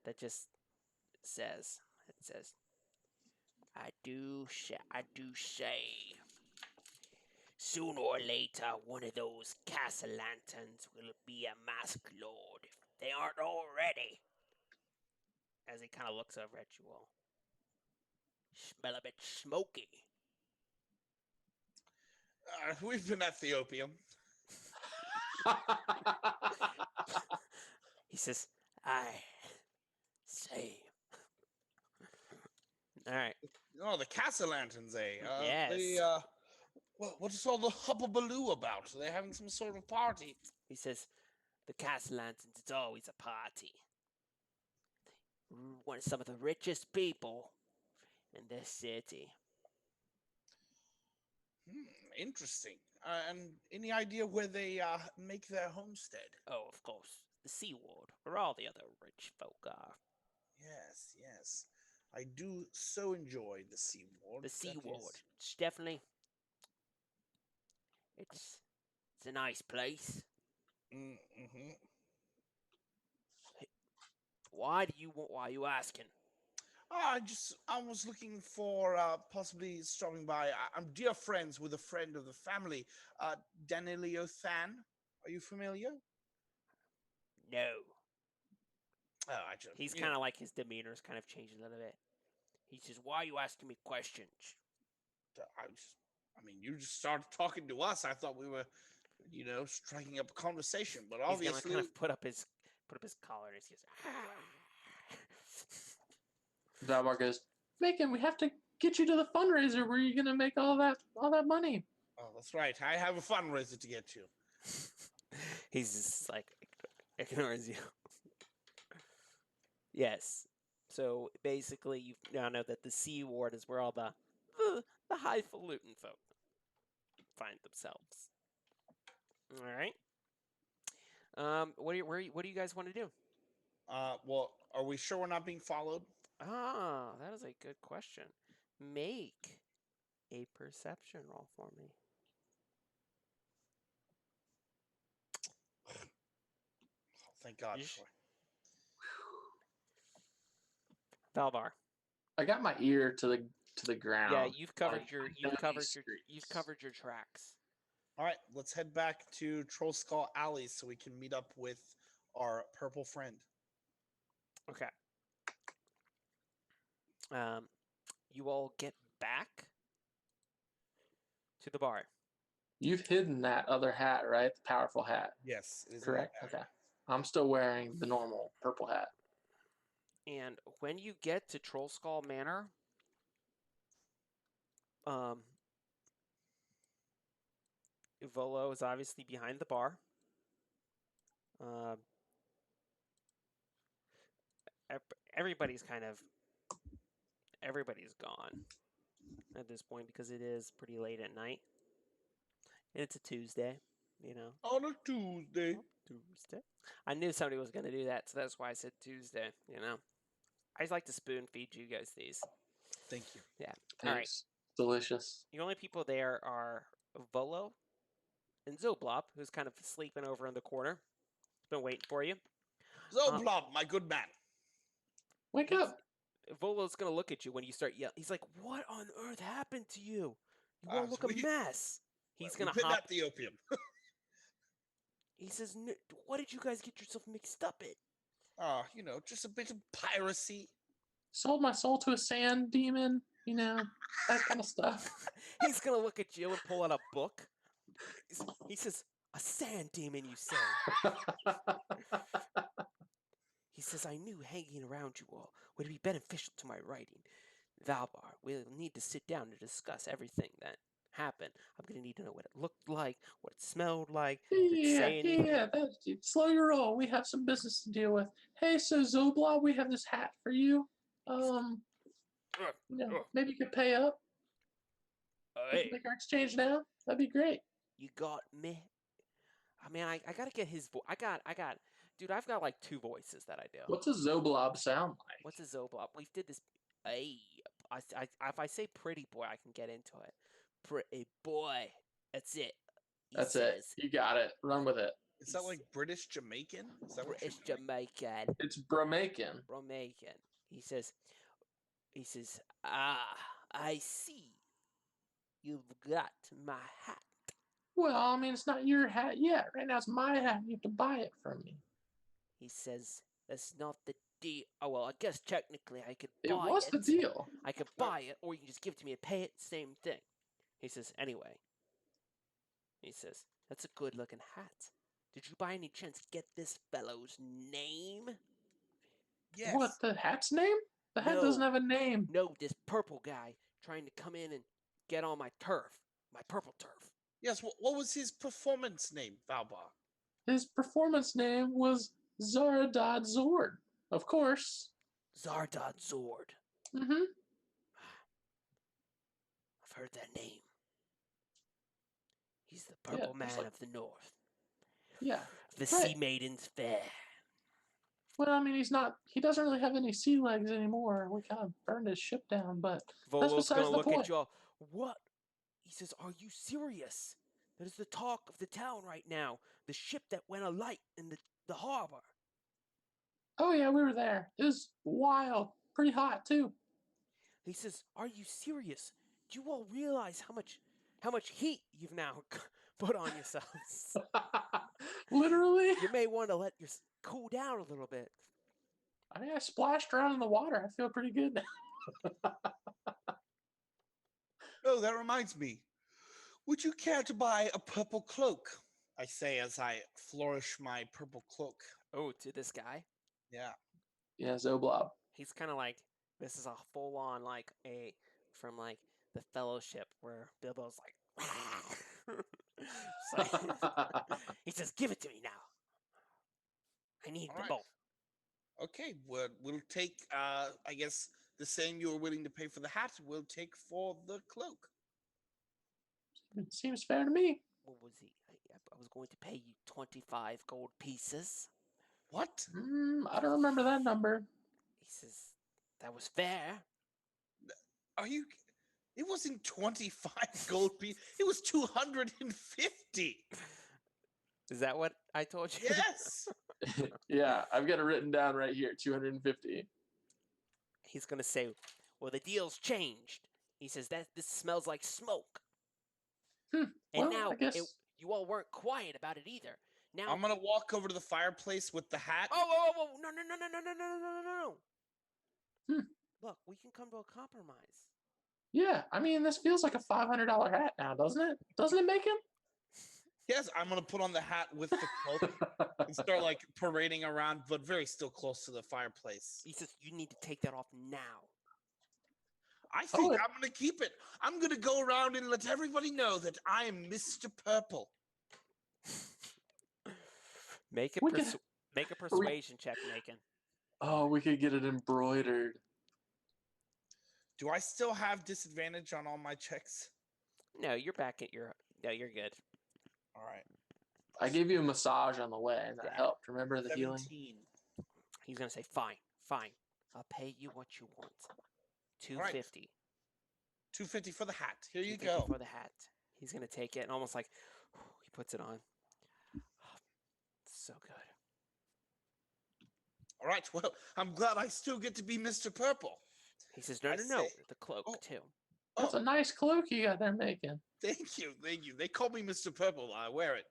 that just says, I do say, sooner or later, one of those castle lanterns will be a masked lord if they aren't already. As he kind of looks over at you all. Smell a bit smoky. We've been at the opium. He says, I say. All right. Oh, the castle lanterns, eh? Yes. What is all the hubbubaloo about? Are they having some sort of party? He says, the castle lanterns, it's always a party. One of some of the richest people in this city. Interesting. And any idea where they make their homestead? Oh, of course. The Sea Ward, where all the other rich folk are. Yes. I do so enjoy the Sea Ward. The Sea Ward. It's definitely... It's a nice place. Mm-hmm. Why are you asking? I was looking for possibly stopping by. I'm dear friends with a friend of the family, Danilio Than. Are you familiar? No. Oh, He's kind of like his demeanor's kind of changed a little bit. He says, "Why are you asking me questions?" You just started talking to us. I thought we were, striking up a conversation. But obviously, he's gonna kind of put up his collar and he says, Valbar goes, Macon, we have to get you to the fundraiser where you're gonna make all that money. Oh, that's right. I have a fundraiser to get to. He's just like ignores you. Yes. So basically, you now know that the Sea Ward is where all the highfalutin folk. find themselves. All right. What do you guys want to do? Well, are we sure we're not being followed? Ah, that is a good question. Make a perception roll for me. Oh, thank God. Yeesh. Valvar. I got my ear to the ground. Yeah, you've covered like, your I you've know covered these your you've streets. covered your tracks. All right, let's head back to Troll Skull Alley so we can meet up with our purple friend. Okay. You all get back to the bar. You've hidden that other hat, right? The powerful hat. Yes, it is in my Correct. bag. Okay. I'm still wearing the normal purple hat. And when you get to Troll Skull Manor, Volo is obviously behind the bar. Everybody's gone at this point because it is pretty late at night. And it's a Tuesday, you know. On a Tuesday. Tuesday. I knew somebody was going to do that, so that's why I said Tuesday, you know. I just like to spoon feed you guys these. Thank you. Yeah. Thanks. All right. Delicious. The only people there are Volo and Zoblob, who's kind of sleeping over in the corner. He's been waiting for you. Zoblob, my good man. Wake up. Volo's going to look at you when you start yelling. He's like, what on earth happened to you? You all look a mess. He's going to hop. the opium. He says, what did you guys get yourself mixed up in? Just a bit of piracy. Sold my soul to a sand demon, that kind of stuff. He's going to look at you and pull out a book. He says, a sand demon, you say? He says, I knew hanging around you all would be beneficial to my writing. Valbar, we'll need to sit down to discuss everything that happened. I'm going to need to know what it looked like, what it smelled like. Yeah. Slow your roll. We have some business to deal with. Hey, so Zoblob, we have this hat for you. Maybe you could pay up. We can make our exchange now. That'd be great. You got me. I mean, I gotta get his voice. Dude, I've got like 2 voices that I do. What's a Zoblob sound like? What's a Zoblob? We did this. If I say pretty boy, I can get into it. Pretty boy. That's it. That's it. You got it. Run with it. Is that like British Jamaican? Is that what British Jamaican. It's Jamaican. He says, I see. You've got my hat. Well, I mean, it's not your hat yet. Right now, it's my hat. You have to buy it from me. He says, that's not the deal. Oh, well, I guess technically I could buy it. It was the deal. I could buy it, or you can just give it to me and pay it. Same thing. He says, anyway. He says, that's a good-looking hat. Did you by any chance get this fellow's name? Yes. What, the hat's name? The hat doesn't have a name. No, this purple guy trying to come in and get on my turf. My purple turf. Yes, what was his performance name, Valbar? His performance name was Zaradad Zord, of course. Zardad Zord. Mm-hmm. I've heard that name. He's the purple man of the north. Yeah. The Sea Maiden's Fair. Well, I mean, he doesn't really have any sea legs anymore. We kind of burned his ship down, but Volo's going to look at you all. What? He says, are you serious? That is the talk of the town right now. The ship that went alight in the harbor. Oh, yeah, we were there. It was wild. Pretty hot, too. He says, are you serious? Do you all realize how much heat you've now put on yourselves? Literally? You may want to let your cool down a little bit. I mean, I splashed around in the water. I feel pretty good now. Oh, that reminds me. Would you care to buy a purple cloak? I say as I flourish my purple cloak. Oh, to this guy? Yeah. Yeah, Zoblob. He's kind of like, this is a full-on, like, from, like, the Fellowship, where Bilbo's like, he says, give it to me now. I need them both. Okay, we'll take, I guess, the same you were willing to pay for the hat, we'll take for the cloak. It seems fair to me. What was he? I was going to pay you 25 gold pieces. What? I don't remember that number. He says, that was fair. Are you? It wasn't 25 gold pieces. It was 250. Is that what I told you? Yes. Yeah, I've got it written down right here, 250. He's going to say, well, the deal's changed. He says, that this smells like smoke. And Well, now I guess. you all weren't quiet about it either. Now, I'm gonna walk over to the fireplace with the hat. oh, no. Hmm. Look, we can come to a compromise. Yeah, I mean, this feels like a $500 hat now, doesn't it? Doesn't it, Macon? Yes, I'm gonna put on the hat with the cloak and start like parading around, but very still close to the fireplace. He says, you need to take that off now. I think Oh, I'm gonna keep it. I'm gonna go around and let everybody know that I am Mr. Purple. Make We could- a persuasion check, Macon. Oh, we could get it embroidered. Do I still have disadvantage on all my checks? No, you're back at your. No, you're good. All right. I gave you a massage on the way, and that Yeah. helped. Remember the 17. healing? He's gonna say, fine. I'll pay you what you want. right. $250. 250 for the hat. Here you $250 go. for the hat. He's gonna take it and almost like he puts it on. So good. All right. Well, I'm glad I still get to be Mr. Purple. He says, no, I no, say- the cloak Oh. too. That's a nice cloak you got there, Macon. Thank you. They call me Mr. Purple. I wear it.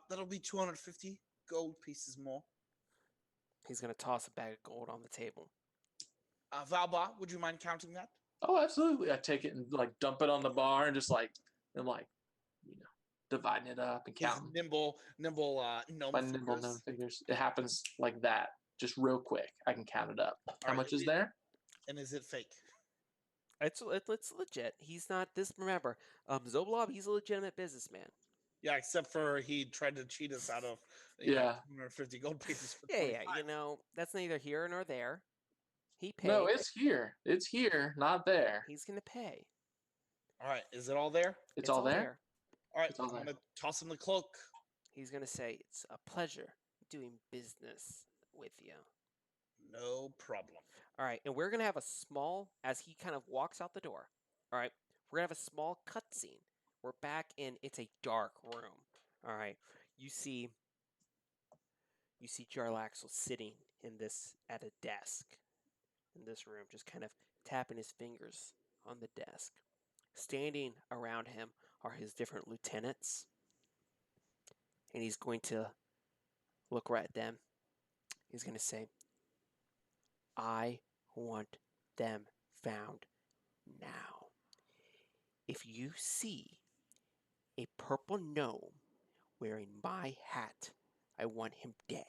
That'll be 250 gold pieces more. He's gonna toss a bag of gold on the table. Valbar, would you mind counting that? Oh, absolutely. I take it and like dump it on the bar and just like dividing it up and His counting. nimble gnome My nimble fingers. known figures. It happens like that, just real quick. I can count it up. How right, much is is it- there? And is it fake? It's legit. He's not this. Remember, Zoblob. He's a legitimate businessman. Yeah, except for he tried to cheat us out of Yeah. 250 gold pieces for Yeah, 25. you know that's neither here nor there. He paid. No, it's here. It's here, not there. He's gonna pay. All right, is it all there? It's all there. All right, It's all I'm there. gonna toss him the cloak. He's gonna say it's a pleasure doing business with you. No problem. All right, and we're gonna have a small as he kind of walks out the door. All right, we're gonna have a small cutscene. We're back in. It's a dark room. All right, you see Jarlaxle sitting in this at a desk in this room, just kind of tapping his fingers on the desk. Standing around him are his different lieutenants, and he's going to look right at them. He's going to say, I want them found now. If you see a purple gnome wearing my hat, I want him dead.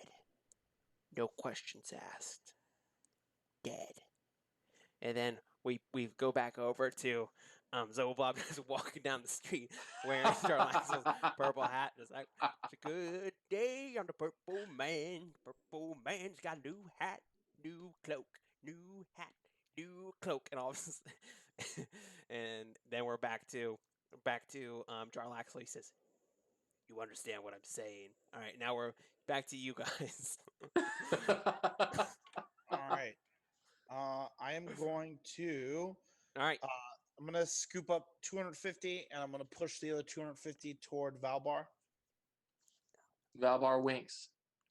No questions asked. Dead. And then we go back over to Zoblob just walking down the street wearing Starlax's purple hat. It's like, it's a good day. I'm the purple man. Purple man's got a new hat, new cloak, new hat, new cloak, and all this. And then we're back to Jarlaxle. He says, "You understand what I'm saying? All right, now we're back to you guys." All right. I am going to. All right. I'm gonna scoop up 250, and I'm gonna push the other 250 toward Valbar, Valbar winks,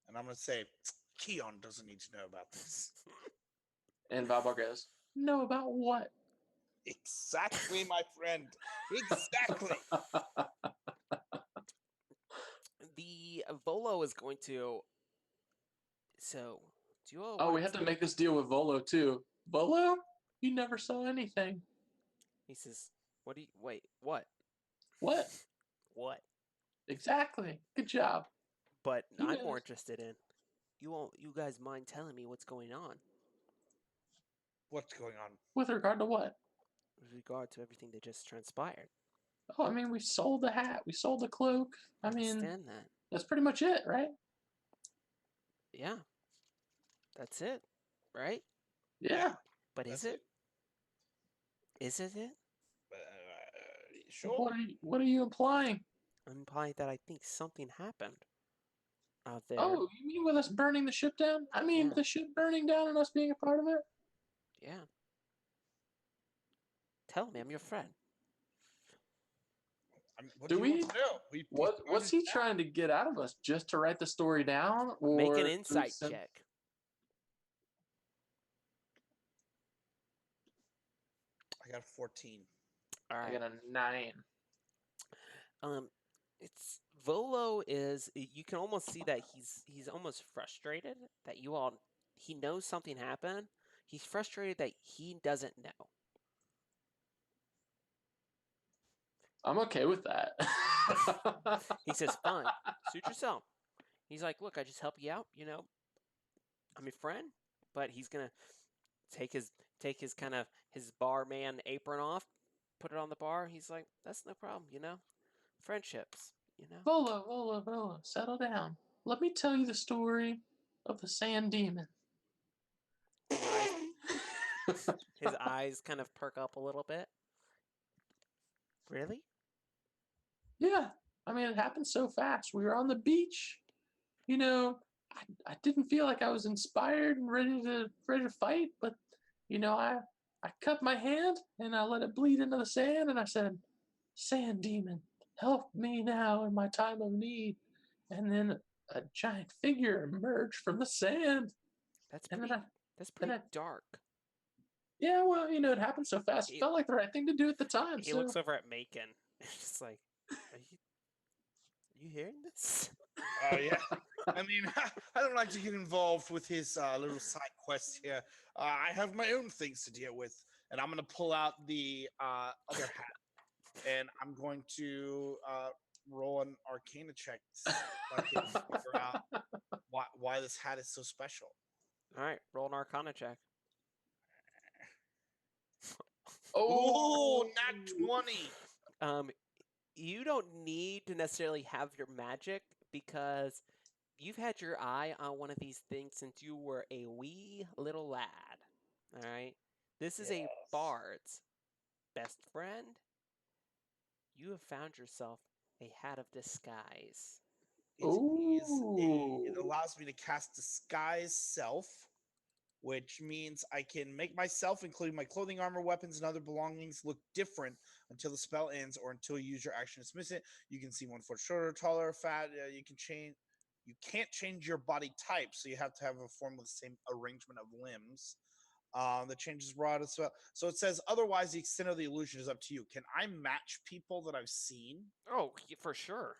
and I'm gonna say, Keon doesn't need to know about this. and Valbar goes, "Know about what?" Exactly, my friend. Exactly. The Volo is going to. So, do you all? Oh, want we have to make this deal with Volo too. Volo, you never saw anything. He says, "What do you wait? What? What? What?" Exactly. Good job. But You I'm guys- more interested in. You guys mind telling me what's going on What's going on? With regard to what? with regard to everything that just transpired? Oh, I mean, we sold the hat. We sold the cloak. I mean, Understand that? that's pretty much it, right? Yeah. That's it, right? Yeah. But That's is it? Is it it? Sure. What are you implying? I'm implying that I think something happened out there. Oh, you mean with us burning the ship down? I mean Yeah. the ship burning down and us being a part of it? Yeah. Tell me, I'm your friend. What Do do you want we? to know? What's he trying to get out of us? Just to write the story down, Make or an insight check. I got 14. All I right. got a 9. It's Volo is. You can almost see that he's almost frustrated that he knows something happened. He's frustrated that he doesn't know. I'm okay with that. He says, "Fine, suit yourself." He's like, "Look, I just help you out. I'm your friend." But he's gonna take his kind of his barman apron off, put it on the bar. He's like, "That's no problem. Friendships. Vola, settle down. Let me tell you the story of the sand demon. His eyes kind of perk up a little bit. Really? Yeah, I mean, it happened so fast. We were on the beach. I didn't feel like I was inspired and ready to fight, but I cut my hand and I let it bleed into the sand, and I said, "Sand demon, help me now in my time of need." And then a giant figure emerged from the sand, That's and pretty. then That's then pretty I dark. yeah, well, it happened so fast. It He, felt like the right thing to do at the time. he So looks over at Macon. It's like, are you hearing this? Oh yeah. I mean, I don't like to get involved with his little side quests here. I have my own things to deal with, and I'm gonna pull out the other hat, and I'm going to roll an Arcana check so I can figure out why this hat is so special. All right, roll an Arcana check. Oh, nat 20. Um, you don't need to necessarily have your magic because you've had your eye on one of these things since you were a wee little lad. All right, this is a Yes. bard's best friend. You have found yourself a hat of disguise. It allows me to cast disguise self, which means I can make myself, including my clothing, armor, weapons, and other belongings, look different until the spell ends or until you use your action to dismiss it. You can see 1 foot shorter, taller, fat. You can change. You can't change your body type, so you have to have a form with the same arrangement of limbs. That changes broad as well. So it says otherwise the extent of the illusion is up to you. Can I match people that I've seen? Oh, for sure.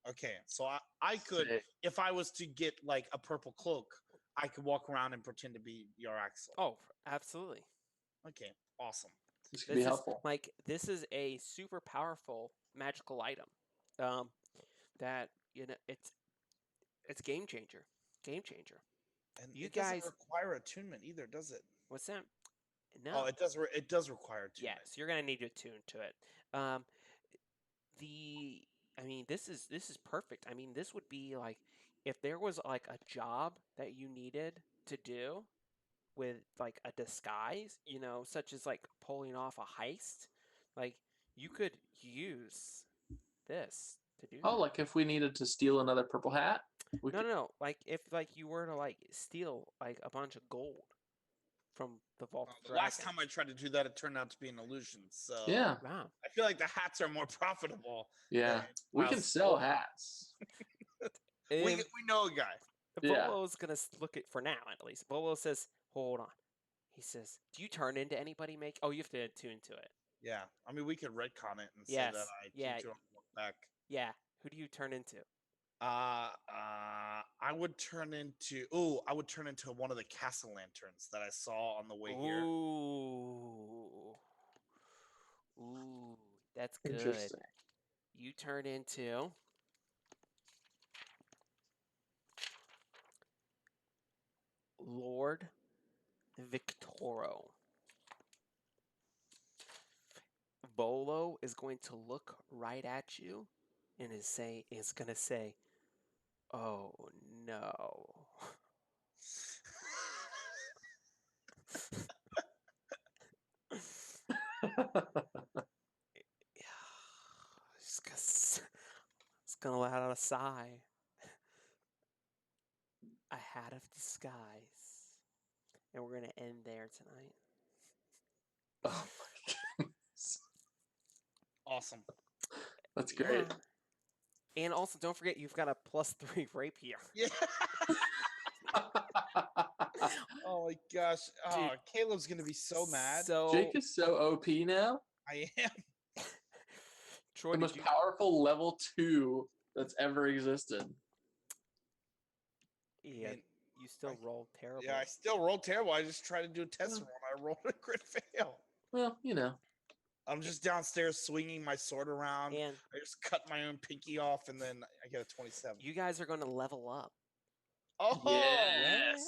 Okay, so I could, Sick. if I was to get like a purple cloak, I could walk around and pretend to be your Axel. Oh, absolutely. Okay, awesome. This could be helpful. This is a super powerful magical item. That it's game changer. Game changer. And You it doesn't guys, require attunement either, does it? what's that? No. Oh, it does. It does require attunement. Yes, you're gonna need to attune to it. Um, the I mean, this is perfect. I mean, this would be like if there was like a job that you needed to do with like a disguise, such as like pulling off a heist, like you could use this to do Oh, that. like if we needed to steal another purple hat, we No, could. no, no. Like if like you were to like steal like a bunch of gold from the Vault of The last Dragon. time I tried to do that, it turned out to be an illusion. So Yeah, Wow. I feel like the hats are more profitable. yeah. We can piles of sell gold. hats. We know a guy. Yeah. Volo's gonna look at for now at least. Volo says, "Hold on." He says, "Do you turn into anybody? Make Oh, you have to attune to it. Yeah, I mean, we could retcon it and say Yes. that I Yeah. keep back. Yeah. Who do you turn into? I would turn into. Oh, I would turn into one of the castle lanterns that I saw on the way here. Ooh, that's good. Interesting. You turn into Lord Victoro. Volo is going to look right at you and is gonna say, "Oh no." It's gonna let out a sigh. A hat of disguise. And we're gonna end there tonight. Oh my goodness. Awesome. That's great. Yeah. And also, don't forget, you've got a +3 rapier. Yeah. Oh my gosh. Oh, Dude. Caleb's gonna be so mad. So, Jake is so OP now. I am. Troy, The did most you? powerful level 2 that's ever existed. Yeah, mean, you still rolled terrible. Yeah, I still rolled terrible. I just tried to do a test roll and I rolled a crit fail. Well, you know. I'm just downstairs swinging my sword around. And I just cut my own pinky off and then I get a 27. you guys are going to level up. Oh, Yes.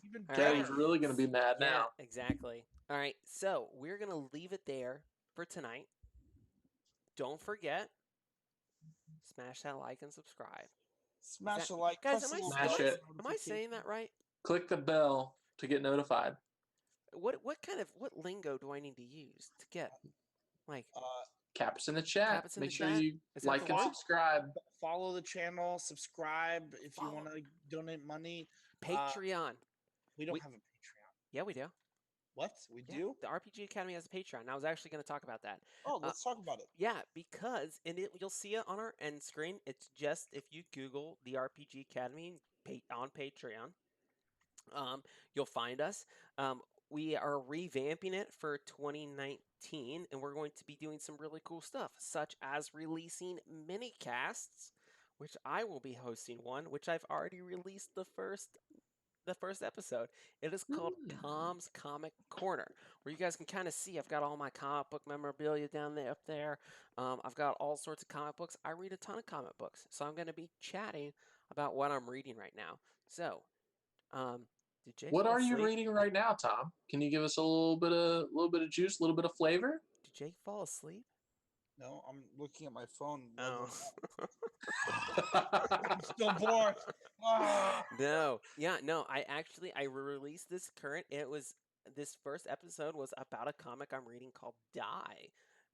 even All better. Kevin's really going to be mad Yeah, now. exactly. All right, so we're going to leave it there for tonight. Don't forget, smash that like and subscribe. Smash that- the like, guys, press the little Smash bell it. for Am I saying notification. that right? Click the bell to get notified. What lingo do I need to use to get like Caps in the chat. Caps in Make the sure chat? you Is that like the and word? subscribe. Follow the channel, subscribe if you Follow. want to donate money. Patreon? We don't we- have a Patreon. Yeah, we do. What? We Yeah, do? the RPG Academy has a Patreon. And I was actually going to talk about that. Oh, let's talk about it. Yeah, because you'll see it on our end screen. It's just if you Google the RPG Academy on Patreon, you'll find us. We are revamping it for 2019, and we're going to be doing some really cool stuff, such as releasing mini casts, which I will be hosting one, which I've already released the first episode. It is called Tom's Comic Corner, where you guys can kind of see I've got all my comic book memorabilia down there up there. I've got all sorts of comic books. I read a ton of comic books, so I'm going to be chatting about what I'm reading right now. So, did Jake What fall are you asleep? reading right now, Tom? Can you give us a little bit of juice, a little bit of flavor? Did Jake fall asleep? No, I'm looking at my phone. Oh. I'm still bored. Ah. No. Yeah, no. I released this current. This first episode was about a comic I'm reading called Die.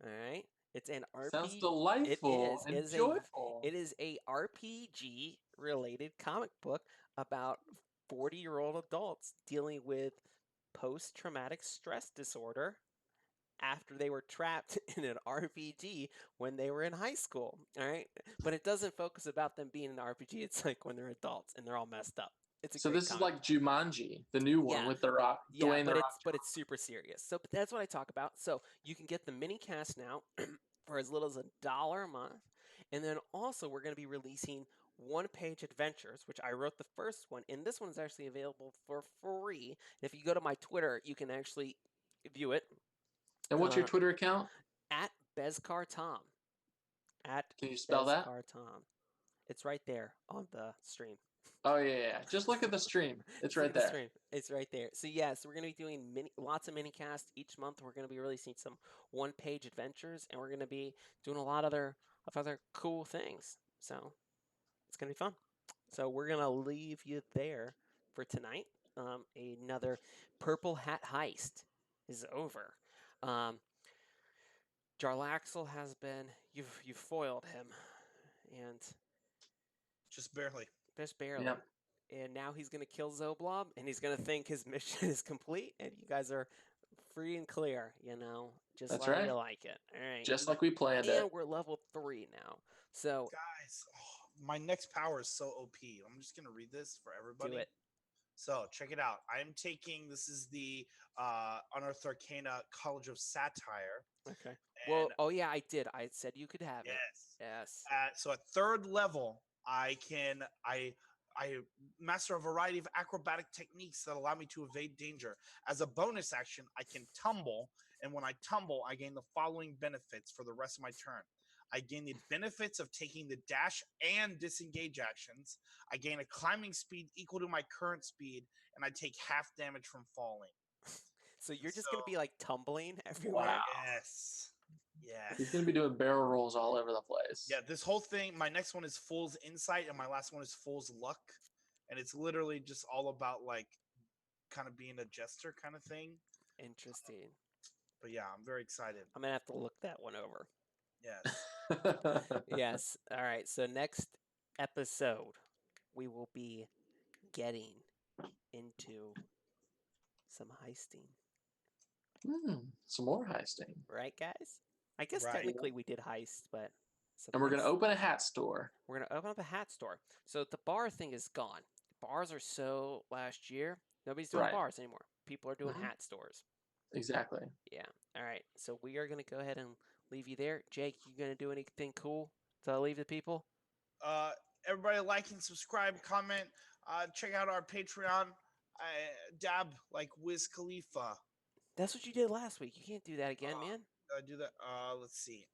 All right. It's an RPG. Sounds delightful and joyful. It is a RPG related comic book about 40-year-old adults dealing with post-traumatic stress disorder after they were trapped in an RPG when they were in high school. All right, but it doesn't focus about them being in the RPG. It's like when they're adults and they're all messed up. It's a So great this comic. is like Jumanji, the new one Yeah. with the Rock. Yeah, Dwayne the Rock. but it's super serious. So but that's what I talk about. So you can get the mini cast now for as little as $1 a month, and then also we're going to be releasing one-page adventures, which I wrote the first one, and this one is actually available for free. And if you go to my Twitter, you can actually view it. And what's your Twitter account? At Bezcar Tom. At Can you spell that? Bezcar Tom. It's right there on the stream. Oh yeah. Just look at the stream. It's right there. It's right there. So yeah, so we're gonna be doing lots of mini casts each month. We're gonna be releasing some one-page adventures, and we're gonna be doing a lot of other cool things. So it's gonna be fun. So we're gonna leave you there for tonight. Another Purple Hat Heist is over. Jarlaxle has been you've foiled him, and Just barely. just barely. Yep. And now he's gonna kill Zoblob, and he's gonna think his mission is complete, and you guys are free and clear. Just That's like right. you like it. All right. Just like we planned and it. we're level 3 now. So Guys, my next power is so OP. I'm just gonna read this for everybody. do it. So check it out. I'm taking this is the Unearthed Arcana College of Satire. Okay. And Well, oh yeah, I did. I said you could have it. yes. Yes. So at 3rd level, I master a variety of acrobatic techniques that allow me to evade danger. As a bonus action, I can tumble, and when I tumble, I gain the following benefits for the rest of my turn. I gain the benefits of taking the dash and disengage actions. I gain a climbing speed equal to my current speed, and I take half damage from falling. So you're just gonna be like tumbling everywhere. Wow. Yes. He's gonna be doing barrel rolls all over the place. Yeah, this whole thing, my next one is Fool's Insight, and my last one is Fool's Luck. And it's literally just all about, like, kind of being a jester kind of thing. Interesting. But yeah, I'm very excited. I'm gonna have to look that one over. Yes. Yes. All right. So next episode, we will be getting into some heisting, Some more heisting. right, guys? I guess Right. technically we did heist, but some And we're going to heist. open a hat store. We're gonna open up a hat store. So the bar thing is gone. Bars are so last year. Nobody's doing Right. bars anymore. People are doing Mhm. hat stores. Exactly. Yeah. All right. So we are gonna go ahead and leave you there. Jake, you gonna do anything cool to leave the people? Uh, everybody like and subscribe, comment. Check out our Patreon. I dab like Wiz Khalifa. That's what you did last week. You can't do that again, man. Do that. Let's see.